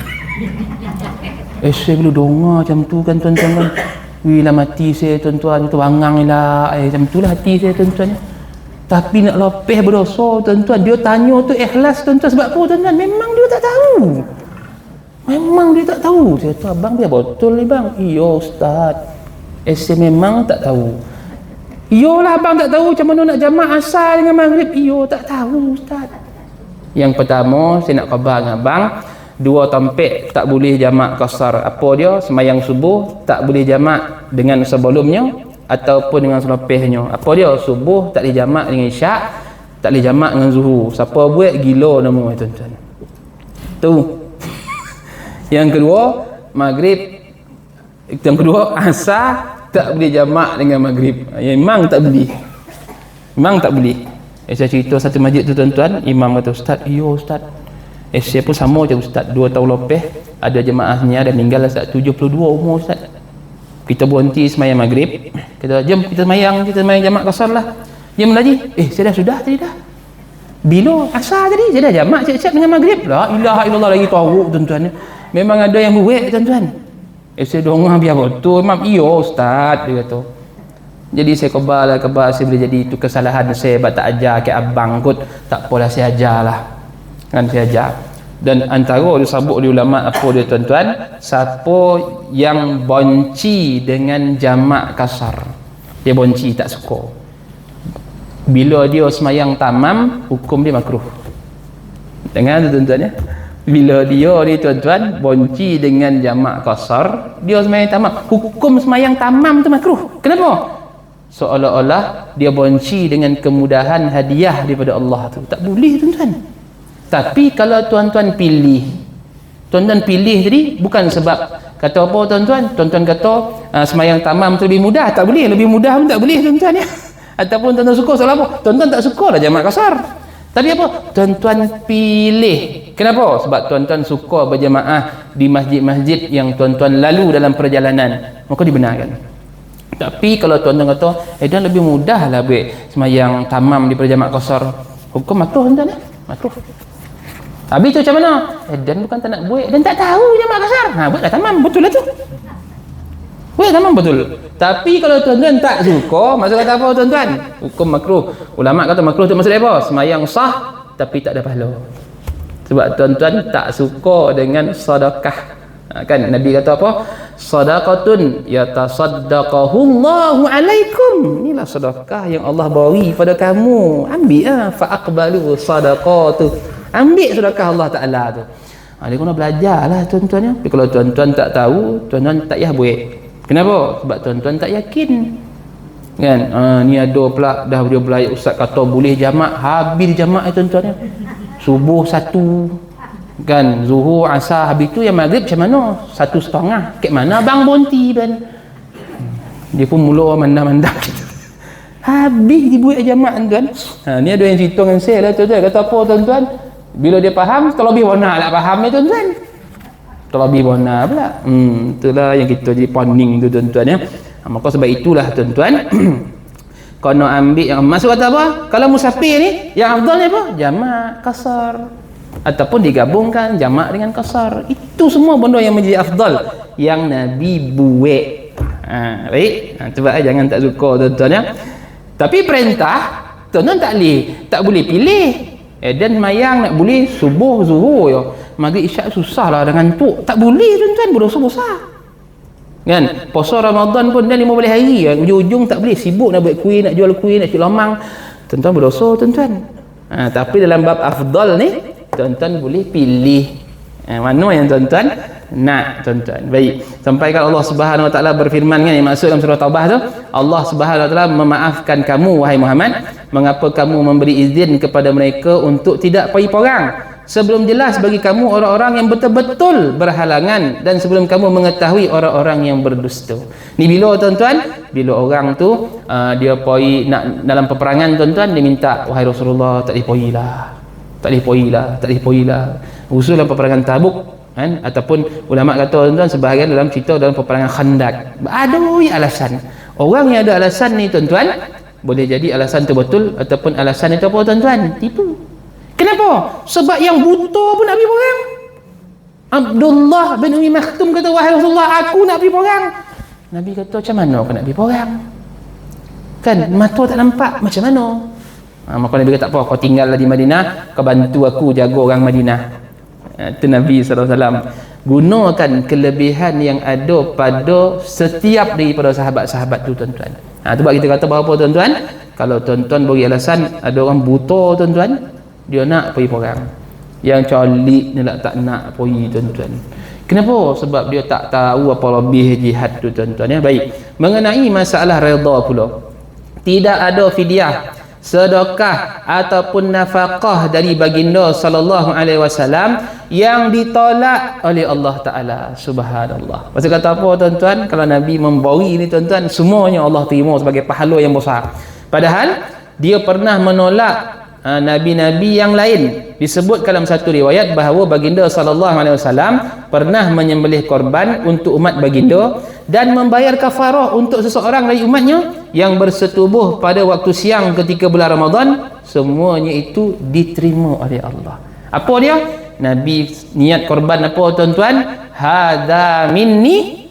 Saya bila dengar macam tu kan tuan-tuan kan, wih lah mati saya tuan-tuan, terwangang lah macam tu lah hati saya tuan-tuan. Tapi nak lepeh berdosa tuan-tuan, dia tanya tu ikhlas tuan-tuan. Sebab apa tuan-tuan? Memang dia tak tahu. Saya kata, abang dia betul ni bang. Iya ustaz, saya memang tak tahu. Iyalah abang tak tahu macam mana nak jamak asar dengan maghrib. Iya tak tahu ustaz. Yang pertama saya nak khabar dengan abang, 2 tampik tak boleh jamak kasar. Apa dia? Semayang subuh tak boleh jamak dengan sebelumnya ataupun dengan selepasnya. Apa dia? Subuh tak boleh jamak dengan isyak, tak boleh jamak dengan zuhur. Siapa buat gila nama tuan-tuan. Tu. Yang kedua, maghrib. Yang kedua, asar tak boleh jamak dengan maghrib. Memang tak boleh. Saya cerita satu masjid tu tuan-tuan, imam kata, ustaz, iya ustaz, saya pun sama je ustaz, 2 tahun lepas ada jemaahnya dah meninggal ustaz, 72 umur ustaz. Kita berhenti semayang maghrib, kita jom kita semayang jamak kasar lah. Jom lagi, saya sudah tadi dah. Bila asar tadi saya dah jamak siap-siap dengan maghrib. La ilaha illallah, lagi tahu tuan-tuan. Memang ada yang buat tuan-tuan. Saya dengar biar betul imam. Iya ustaz, dia kata. Jadi saya khabar saya boleh jadi itu kesalahan saya sebab tak ajar ke abang kot. Tak apalah, saya ajarlah kan, saya ajar. Dan antara dia sabuk di ulama apa dia tuan-tuan, siapa yang bonci dengan jamak kasar, dia bonci, tak suka, bila dia semayang tamam, hukum dia makruh. Dengar tu tuan-tuan ya, bila dia ni tuan-tuan bonci dengan jamak kasar, dia semayang tamam, hukum semayang tamam tu makruh. Kenapa? Seolah-olah dia bonci dengan kemudahan hadiah daripada Allah tu. Tak boleh tuan-tuan. Tapi kalau tuan-tuan pilih tadi bukan sebab kata apa tuan-tuan kata semayang tamam tu lebih mudah, tak boleh, lebih mudah pun tak boleh tuan-tuan ya. Ataupun tuan-tuan suka, soal apa? Tuan-tuan tak suka lah jamak kasar. Tapi apa? Tuan-tuan pilih. Kenapa? Sebab tuan-tuan suka berjamaah di masjid-masjid yang tuan-tuan lalu dalam perjalanan, maka dibenarkan. Tapi kalau tuan-tuan kata dan lebih mudah lah buat semayang tamam di jamak kasar, hukum makruh tuan-tuan ya? Makruh. Habis tu macam mana? Dan bukan tak nak buat, dan tak tahu jamak kasar. Buatlah tamam, betul lah tu. Buat tamam betul. Tapi kalau tuan-tuan tak suka, maksud kata apa tuan-tuan? Hukum makruh. Ulama kata makruh tu maksud apa? Semayang sah tapi tak ada pahala. Sebab tuan-tuan tak suka dengan sedekah. Kan Nabi kata apa? Sadaqatun yatasaddaqahullahu alaikum. Inilah sedekah yang Allah beri pada kamu. Ambil fa aqbalu sadaqatu. Ambil sedekah Allah Taala tu. Dia kena belajarlah tuan-tuan ya. Tapi kalau tuan-tuan tak tahu, tuan-tuan tak payah buat. Kenapa? Sebab tuan-tuan tak yakin. Kan? Ni ada pula dah dia belayar ustaz kata boleh jamak, habis jamak tuan-tuan ya. Subuh 1 kan, zuhur, asar, habis tu yang maghrib macam mana? 1.5. Kat mana abang bonti kan? Dia pun mula mandang-mandang gitu. Habis dibuat jamak tuan. Ni ada yang cerita dengan saya lah tuan-tuan. Kata apa tuan-tuan? Bila dia faham, terlebih warna lah faham ya tuan-tuan. Terlebih warna pula. Itulah yang kita jadi poning tu tuan-tuan ya. Maka sebab itulah tuan-tuan kena ambil yang masuk kata apa? Kalau musafir ni yang afdalnya apa? Jamak kasar. Ataupun digabungkan jamak dengan kasar. Itu semua benda yang menjadi afdal yang Nabi buat. Baik. Sebab jangan tak suka tuan-tuan ya. Tapi perintah tuan-tuan tak boleh pilih. Dan mayang nak boleh subuh zuhur ya. Maghrib isyak susah lah dengan ngantuk. Tak boleh tuan-tuan, berdosa besar. Kan? Puasa Ramadan pun dah 15 hari kan. Ujung-ujung tak boleh, sibuk nak buat kuih, nak jual kuih, nak jual lamang. Tuan-tuan berdosa tuan-tuan. Tapi dalam bab afdal ni, tuan-tuan boleh pilih mana yang tuan-tuan nak tuan-tuan. Baik, sampai kan Allah Subhanahu Wa Taala berfirman kan, yang maksud dalam surah Taubah tu, Allah Subhanahu Wa Taala memaafkan kamu wahai Muhammad, mengapa kamu memberi izin kepada mereka untuk tidak pergi perang sebelum jelas bagi kamu orang-orang yang betul-betul berhalangan dan sebelum kamu mengetahui orang-orang yang berdusta. Ni bila tuan-tuan? Bila orang tu dia pergi nak dalam peperangan tuan-tuan, dia minta, wahai Rasulullah, tak boleh pergi lah. Usul dalam peperangan Tabuk kan, ataupun ulama kata tuan-tuan sebahagian dalam cerita dalam peperangan Khandak. Ada alasan. Orang yang ada alasan ni tuan-tuan, boleh jadi alasan tu betul ataupun alasan itu apa tuan-tuan? Tipu. Kenapa? Sebab yang buta pun nak pergi perang. Abdullah bin Umi Maktum kata, wahai Rasulullah, aku nak pergi perang. Nabi kata, macam mana aku nak pergi perang? Kan mata tak nampak, macam mana? Maka Nabi kata, tak apa, kau tinggallah di Madinah, kau bantu aku jaga orang Madinah. Itu Nabi SAW. Gunakan kelebihan yang ada pada setiap daripada sahabat-sahabat tu tuan-tuan. Itu sebab kita kata berapa tuan-tuan, kalau tuan-tuan bagi alasan ada orang buta tuan-tuan, dia nak pergi perang, yang colik ni lah tak nak pergi tuan-tuan. Kenapa? Sebab dia tak tahu apa lebih jihad tu tuan-tuan ya. Baik, mengenai masalah redha pula, tidak ada fidyah, sedekah ataupun nafkah dari baginda sallallahu alaihi wasallam yang ditolak oleh Allah Taala. Subhanallah. Maksud kata apa tuan-tuan? Kalau Nabi memberi ni tuan-tuan, semuanya Allah terima sebagai pahala yang besar. Padahal dia pernah menolak nabi-nabi yang lain. Disebut dalam satu riwayat bahawa baginda sallallahu alaihi wasallam pernah menyembelih korban untuk umat baginda dan membayar kafarah untuk seseorang dari umatnya yang bersetubuh pada waktu siang ketika bulan Ramadan. Semuanya itu diterima oleh Allah. Apa dia? Nabi niat korban apa tuan-tuan? Hadza minni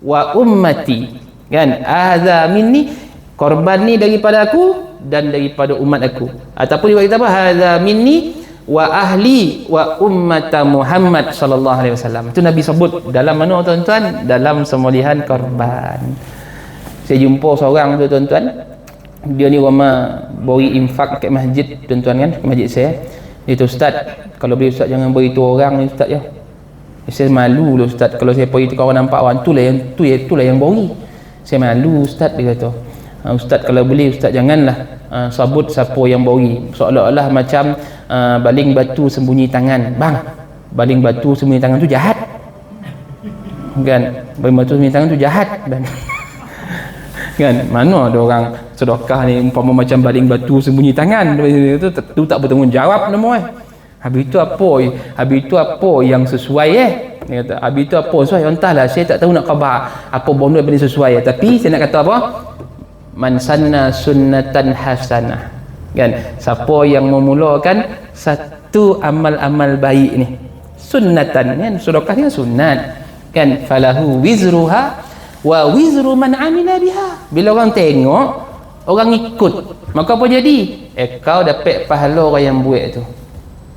wa ummati. Kan? Hadza minni, korban ni daripada aku dan daripada umat aku. Ataupun dia kata apa? Hadza minni wa ahli wa ummata Muhammad sallallahu alaihi wasallam. Itu Nabi sebut dalam mana tuan-tuan? Dalam sembelihan korban. Saya jumpa seorang tu tuan-tuan, dia ni ramai beri infak kat masjid tuan-tuan kan, masjid saya. Dia tu, ustaz, kalau boleh ustaz jangan beritahu orang ni ustaz ya. Saya malu lah ustaz, kalau saya pergi tu orang nampak orang tu lah yang beri. Saya malu ustaz, dia kata. Ustaz kalau boleh ustaz janganlah sebut siapa yang bori, seolah-olah macam baling batu sembunyi tangan. Bang, baling batu sembunyi tangan tu jahat kan, baling batu sembunyi tangan tu jahat dan kan, mana ada orang sedekah ni umpama macam baling batu sembunyi tangan tu tak bertanggungjawab nama habis itu apa yang sesuai dia kata, habis itu apa sesuai, entahlah saya tak tahu nak khabar apa benda yang sesuai, tapi saya nak kata apa, man sanna sunnatan hasanah kan, siapa yang memulakan satu amal-amal baik ni, sunnatan kan, sedekah ni sunat kan, falahu wizruha wa wizru man amila biha. Bila orang tengok, orang ikut, maka apa jadi? Kau dapat pahala orang yang buat tu.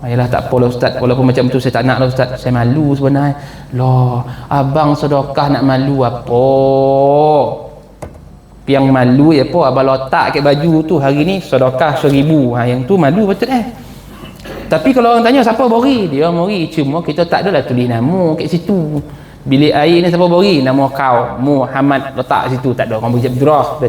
Ayalah tak apalah ustaz, walaupun macam tu saya tak nak lah ustaz, saya malu sebenarnya. Loh, abang sedekah nak malu apa? Yang malu ya apa, abang letak kat baju tu hari ni sedekah 1000, yang tu malu betul Tapi kalau orang tanya siapa beri, dia beri, cuma kita tak adalah tulis nama kat situ. Bilik air ni siapa beri, nama kau Muhammad, letak situ, tak ada orang beri Abdurrah.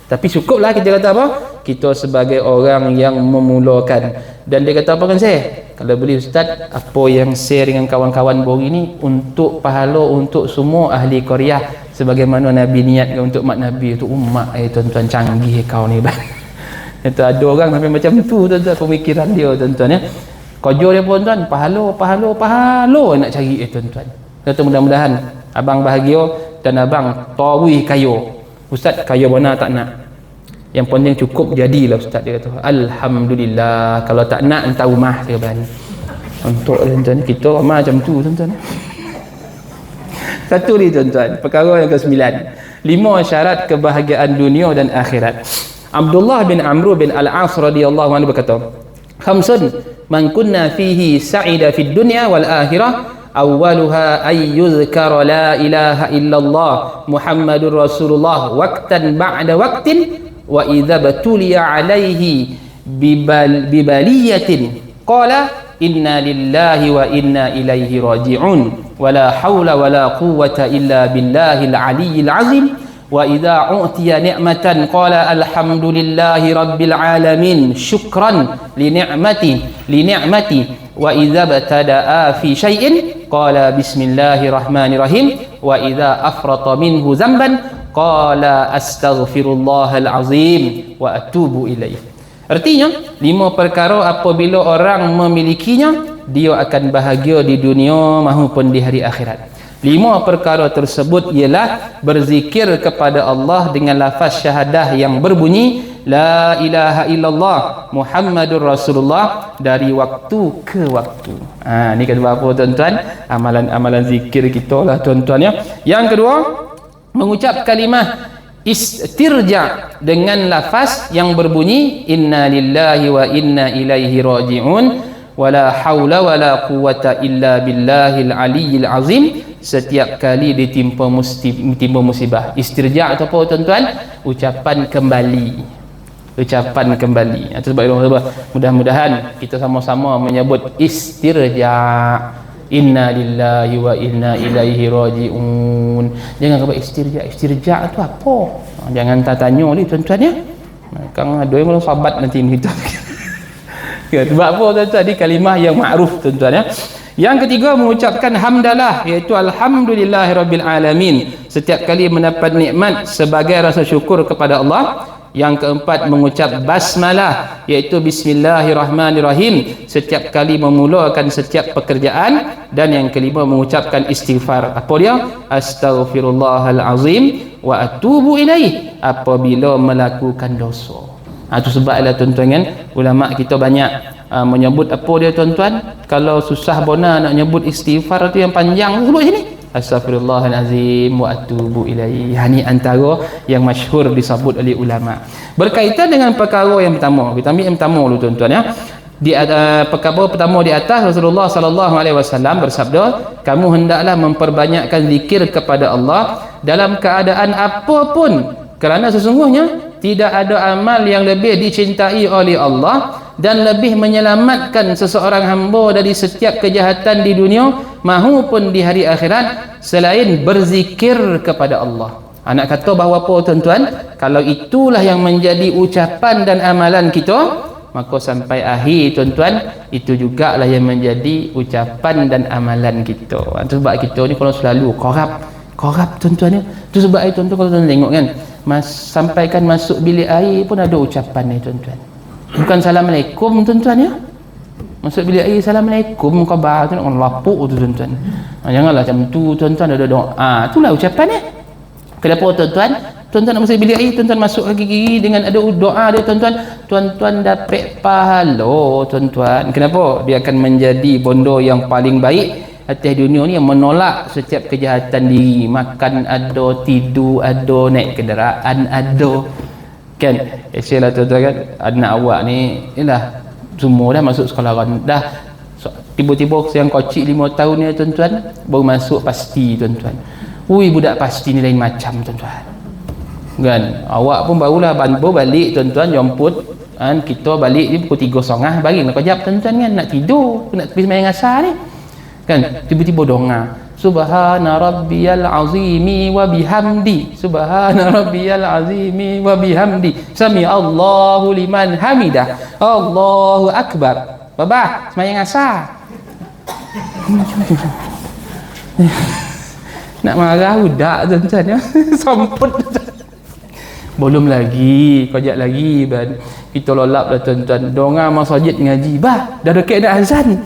Tapi cukuplah kita kata apa, kita sebagai orang yang memulakan. Dan dia kata apa kan saya, kalau boleh ustaz, apa yang share dengan kawan-kawan beri ni untuk pahala untuk semua ahli Korea, sebagaimana Nabi niatkan untuk mak Nabi itu. Umat tuan-tuan, canggih kau ni bang. Itu ada orang sampai macam tu tuan-tuan, pemikiran dia tuan-tuan ya. Kerja dia pun tuan, pahala nak cari tuan-tuan. Kata mudah-mudahan abang bahagia dan abang tawih kayo. Ustaz kaya mana tak nak, yang penting cukup jadilah ustaz, dia kata. Alhamdulillah, kalau tak nak entah rumah dia balik. Untuk tuan-tuan, kita ramai macam tu tuan-tuan. Satu ni tuan-tuan, perkara yang ke-9, 5 syarat kebahagiaan dunia dan akhirat. Abdullah bin Amr bin Al-As radhiyallahu anhu berkata, Khamsun man kunna fihi sa'ida fid dunya wal akhirah awwaluha ay yuzkara la ilaha illallah Muhammadur Rasulullah waqtan ba'da waqtin wa idza batuliya alaihi bibaliyatin qala inna lillahi wa inna ilaihi raji'un wa la hawla wa la quwwata illa billahil aliyyil azim wa idza u'tiya ni'matan qala alhamdulillahi rabbil alamin syukran li ni'mati wa idza batada'a fi syai'in qala bismillahirrahmanirrahim wa idza afrata minhu zamban qala astaghfirullahal azim wa atubu ilaih. Artinya 5 perkara apabila orang memilikinya dia akan bahagia di dunia maupun di hari akhirat. 5 perkara tersebut ialah berzikir kepada Allah dengan lafaz syahadah yang berbunyi la ilaha illallah Muhammadur Rasulullah dari waktu ke waktu. Ni kata apa tuan-tuan? Amalan-amalan zikir kita lah tuan-tuan ya. Yang kedua, mengucap kalimah istirja dengan lafaz yang berbunyi inna lillahi wa inna ilaihi raji'un wala haula wala quwwata illa billahil aliyyil azim setiap kali ditimpa musibah. Istirja atau apa tuan-tuan? Ucapan kembali. Itu sebab mudah-mudahan kita sama-sama menyebut istirja. Inna lillahi wa inna ilaihi raji'un. Jangan kata istirja itu apa? Jangan tanya ni tuan-tuan ya. Kang ada yang belum sahabat nanti kita. Sebab apa tuan-tuan? Ini kalimah yang ma'ruf tuan-tuan ya. Yang ketiga, mengucapkan hamdalah, iaitu alhamdulillahirabbil alamin. Setiap kali mendapat nikmat sebagai rasa syukur kepada Allah. Yang keempat, mengucap basmalah, iaitu bismillahirrahmanirrahim setiap kali memulakan setiap pekerjaan. Dan yang kelima, mengucapkan istighfar. Apa dia? Astaghfirullahal azim wa atubu ilaih apabila melakukan dosa. Itu sebablah tuan-tuan kan, ulama kita banyak menyebut apa dia tuan-tuan, kalau susah bona nak nyebut istighfar tu yang panjang, sebut sini astaghfirullahalazim wa atubu ilaihi. Ini antara yang masyhur disebut oleh ulama. Berkaitan dengan perkara yang pertama, kita ambil yang pertama dulu tuan-tuan ya. Di perkara pertama di atas, Rasulullah sallallahu alaihi wasallam bersabda, kamu hendaklah memperbanyakkan zikir kepada Allah dalam keadaan apapun, kerana sesungguhnya tidak ada amal yang lebih dicintai oleh Allah dan lebih menyelamatkan seseorang hamba dari setiap kejahatan di dunia maupun di hari akhirat selain berzikir kepada Allah. Anak kata bahawa apa tuan-tuan? Kalau itulah yang menjadi ucapan dan amalan kita, maka sampai akhir tuan-tuan, itu jugalah yang menjadi ucapan dan amalan kita. Itu sebab kita ni kalau selalu korap tuan-tuan ya. Itu sebab itu tuan-tuan kalau tuan tengok kan, sampaikan masuk bilik air pun ada ucapan ni tuan-tuan. Bukan assalamualaikum tuan-tuan ya. Masuk bilik air assalamualaikum khabar tu nak lapuk tu tuan-tuan. Janganlah macam tu tuan-tuan, ada doa. Itulah ucapan ya. Kenapa tuan-tuan? Tuan-tuan nak masuk bilik air, tuan-tuan masuk kaki-kaki dengan ada doa dia tuan-tuan. Tuan-tuan dapat pahala tuan-tuan. Kenapa? Dia akan menjadi bondo yang paling baik atas dunia ni, yang menolak setiap kejahatan diri. Makan ada, tidur ada, naik kenderaan ada. Kan? Actually lah tuan-tuan kan, anak awak ni ialah semua dah masuk sekolah rendah. Tiba-tiba yang kocik 5 tahun ni tuan-tuan baru masuk pasti tuan-tuan. Budak pasti ni lain macam tuan-tuan. Kan? Awak pun barulah balik tuan-tuan, jemput kan, kita balik ni pukul 3.30 baring nak kejap tuan-tuan kan, nak tidur, nak pergi sembahyang asar ni. Kan? Tiba-tiba donga. Subhana rabbiyal azimi wa bihamdi. Subhana rabbiyal azimi wa bihamdi. Sami Allahu liman hamidah. Allahu akbar. Babah, sembahyang asar. Nak marah budak tuan-tuan ya. Samput. Belum lagi, kejap lagi ban. Kita lolap dah tuan-tuan. Donga masjid ngaji. Dah dekat nak azan.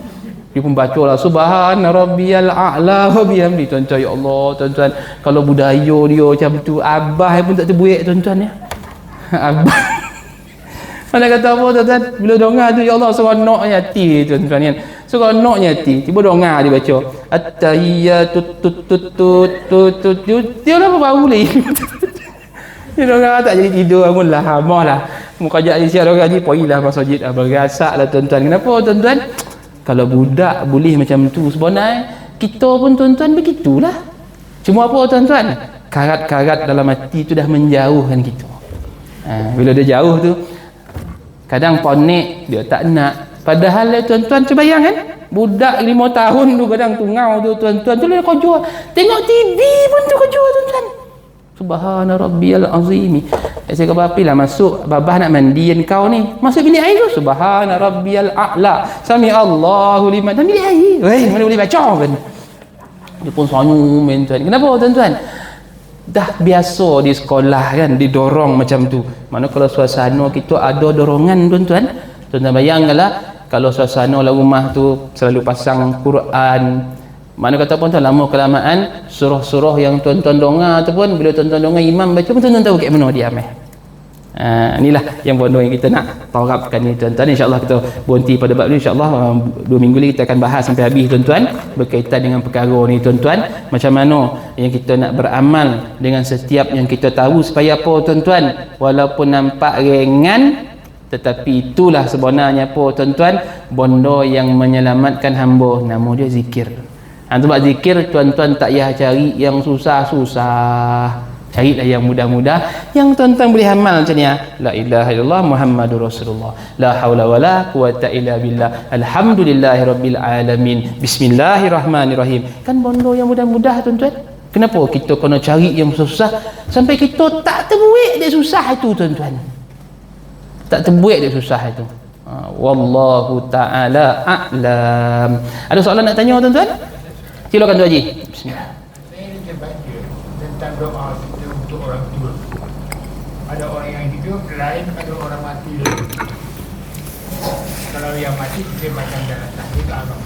Dia pun baca lah subhana rabbiyal a'la wa bihamdi. Tuan-tuan ya Allah tuan-tuan, kalau budaya dia macam tu, abah pun tak terbuik tuan-tuan ya. Abah mana kata apa tuan-tuan, bila donga tu ya Allah seronok hati tuan-tuan kan, seronok hati. Tiba donga dia baca at-tahiyyatu dia apa bau ni. Dia donga tak jadi tidur, bangunlah, hamahlah. Mukajak ni siapa orang ni poilah masjid bergasaklah tuan-tuan. Kenapa tuan-tuan? Kalau budak boleh macam tu sebenarnya kita pun tuan-tuan begitulah. Cuma apa tuan-tuan? Karat-karat dalam hati tu dah menjauhkan kita. Bila dia jauh tu kadang ponek dia tak nak. Padahal tuan-tuan cuba bayangkan budak 5 tahun tu kadang tungau tu tuan-tuan tu dia kerja. Tengok TV pun tu kerja tuan-tuan. Subhana rabbiyal azim. Saya kata apalah masuk babah nak mandian kau ni. Masuk bilik air tu subhana rabbiyal a'la. Sami Allahu liman. Dalam bilik air. Weh, mana boleh baca kan? Dia pun senyum tuan. Kenapa tuan-tuan? Dah biasa di sekolah kan didorong macam tu. Mana kalau suasana kita ada dorongan tuan-tuan. Tuan-tuan bayangkanlah kalau suasana dalam rumah tu selalu pasang Quran. Mana kata pun tuan lama kelamaan surah-surah yang tuan-tuan dengar ataupun bila tuan-tuan dengar imam baca pun tuan-tuan tahu kat mana dia ameh. Inilah yang bodoh yang kita nak terapkan ni tuan-tuan. InsyaAllah kita berhenti pada bab ni. InsyaAllah 2 minggu lagi kita akan bahas sampai habis tuan-tuan berkaitan dengan perkara ni tuan-tuan. Macam mana yang kita nak beramal dengan setiap yang kita tahu supaya apa tuan-tuan? Walaupun nampak ringan tetapi itulah sebenarnya apa tuan-tuan? Benda yang menyelamatkan hamba. Nama dia zikir. Sebab zikir tuan-tuan tak payah cari yang susah-susah. Carilah yang mudah-mudah yang tuan-tuan boleh amal macam ni. La ilaha illallah Muhammadur Rasulullah. La haula wala quwata illa billah. Alhamdulillahirabbil alamin. Bismillahirrahmanirrahim. Kan benda yang mudah-mudah tuan-tuan. Kenapa kita kena cari yang susah sampai kita tak terbuik dia susah itu tuan-tuan. Tak terbuik dia susah itu. Wallahu ta'ala a'lam. Ada soalan nak tanya tuan-tuan? Silakan Tuan Haji. Bismillah. Saya ada baca tentang doa kita untuk orang tua. Ada orang yang hidup lain, ada orang mati lain. Kalau yang mati kita macam dalam tahun ke abang.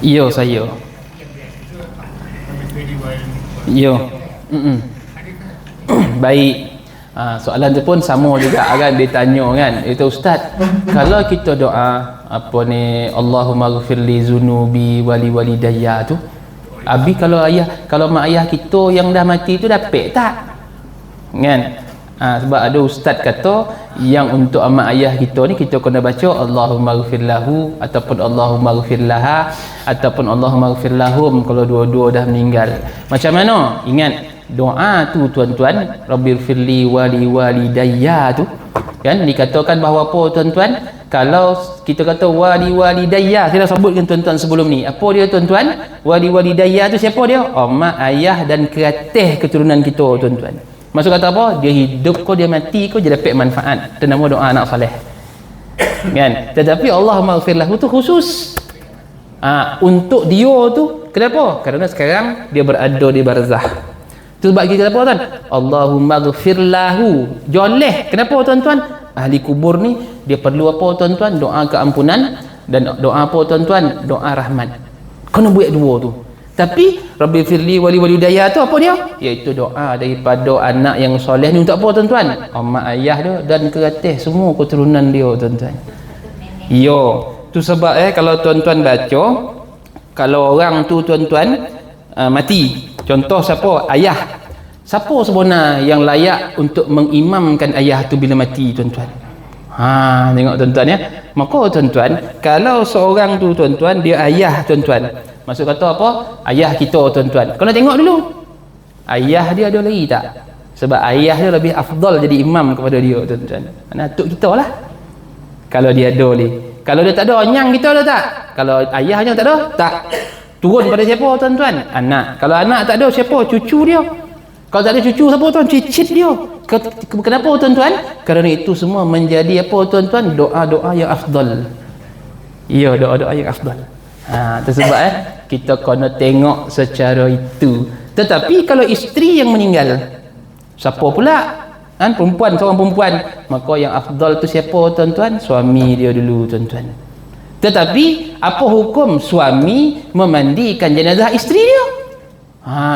Ya saya. Ya. Baik. Soalan tu pun sama juga kan dia tanya kan. Itu ustaz, kalau kita doa apa ni Allahumma ghfirli zunubi wali walidayya tu, abi kalau mak ayah kita yang dah mati tu dapat tak? Kan? Sebab ada ustaz kata yang untuk mak ayah kita ni kita kena baca Allahumma ghfir lahu ataupun Allahumma ghfir laha ataupun Allahumma ghfir lahum kalau dua-dua dah meninggal. Macam mana? Ingat doa tu tuan-tuan, Rabbighfirli wali walidayya tu kan dikatakan bahawa apa tuan-tuan? Kalau kita kata wali walidayya, saya dah sebutkan tuan-tuan sebelum ni. Apa dia tuan-tuan? Wali walidayya tu siapa dia? Mak ayah dan keratih keturunan kita tuan-tuan. Maksud kata apa? Dia hidup ko dia mati ko dia dapat manfaat. Itu nama doa anak soleh. Kan? Tetapi Allahumma ghfirlahu tu khusus. Untuk dia tu kenapa? Kerana sekarang dia berada di barzah. Tu sebab kita apa tuan? Allahumma ghfirlahu. Joleh. Kenapa tuan-tuan? Ahli kubur ni dia perlu apa tuan-tuan? Doa keampunan dan doa apa tuan-tuan? Doa rahmat. Kena buat dua tu. Tapi Rabbighfirli wali walidayya tu apa dia? Iaitu doa daripada anak yang soleh ni untuk apa tuan-tuan? Mak ayah dia dan keratih semua keturunan dia tuan-tuan. Yo, tu sebab kalau tuan-tuan baca kalau orang tu tuan-tuan mati, contoh siapa? Ayah. Siapa sebenarnya yang layak untuk mengimamkan ayah tu bila mati tuan-tuan? Tengok tuan-tuan ya. Maka tuan-tuan, kalau seorang tu tuan-tuan dia ayah tuan-tuan. Maksud kata apa? Ayah kita tuan-tuan. Kena tengok dulu. Ayah dia ada lagi tak? Sebab ayah dia lebih afdal jadi imam kepada dia tuan-tuan. Atuk kita lah. Kalau dia ada ni. Kalau dia tak ada, nyang kita ada tak? Kalau ayahnya tak ada, tak. Turun pada siapa tuan-tuan? Anak. Kalau anak tak ada, siapa? Cucu dia. Kalau tak ada cucu, siapa tuan? Cicit dia. Kenapa tuan-tuan? Kerana itu semua menjadi apa tuan-tuan? Doa-doa yang afdal. Ya, doa-doa yang afdal. Itu sebab kita kena tengok secara itu. Tetapi kalau isteri yang meninggal, siapa pula? Perempuan, seorang perempuan, maka yang afdal tu siapa tuan-tuan? Suami dia dulu tuan-tuan. Tetapi apa hukum suami memandikan jenazah isteri dia?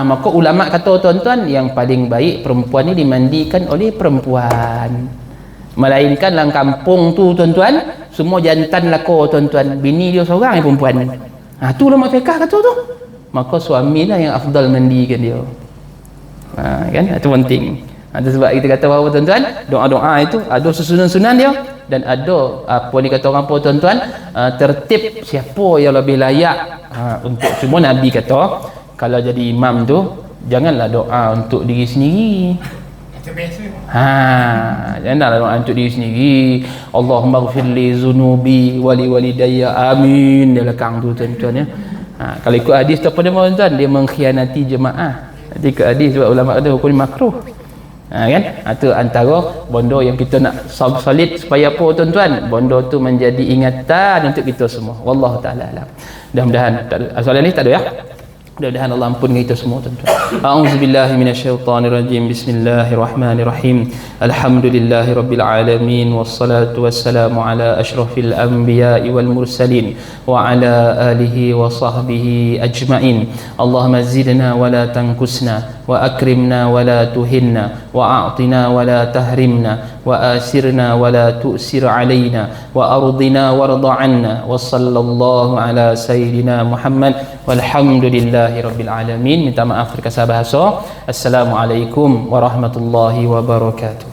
Maka ulama kata tuan-tuan, yang paling baik perempuan ni dimandikan oleh perempuan. Melainkan dalam kampung tu tuan-tuan, semua jantan lako tuan-tuan, bini dia seorang yang perempuan. Tu ulama fiqh kata tu. Maka suami lah yang afdal mandikan dia. Kan? Itu penting. Itu sebab kita kata bahawa tuan-tuan, doa-doa itu ada susunan-sunan dia dan ada apa ni kata orang apa tuan-tuan, tertib siapa yang lebih layak untuk. Cuma Nabi kata kalau jadi imam tu janganlah doa untuk diri sendiri. Macam biasa. Janganlah doa untuk diri sendiri. Allahumma ghfirli zunubi wali walidayya amin di belakang tu tuan-tuan ya. Kalau ikut hadis tu apa dia tuan-tuan, dia mengkhianati jemaah. Nanti ikut hadis sebab ulama kata hukum makruh. Kan? Itu antara bondo yang kita nak solid supaya apa tuan-tuan? Bondo tu menjadi ingatan untuk kita semua. Wallahu taala alam. Mudah-mudahan soalan ni tak ada ya. Mudah-mudahan Allah ampun kita semua tuan-tuan. A'udzubillahi minasyaitonirrajim. Bismillahirrahmanirrahim. Alhamdulillahirabbil alamin wassalatu wassalamu ala asyrafil anbiya'i wal mursalin wa ala alihi wa sahbihi ajma'in. Allahumma zidna wa la tanqusna wa akrimna wa la tuhinna wa a'tina wa la tahrimna wa asirna wa la tu'sir alaina wa ardina warda 'anna wa sallallahu ala sayyidina Muhammad walhamdulillahi rabbil alamin. Minta maaf terkasar bahasa. Assalamualaikum warahmatullahi wabarakatuh.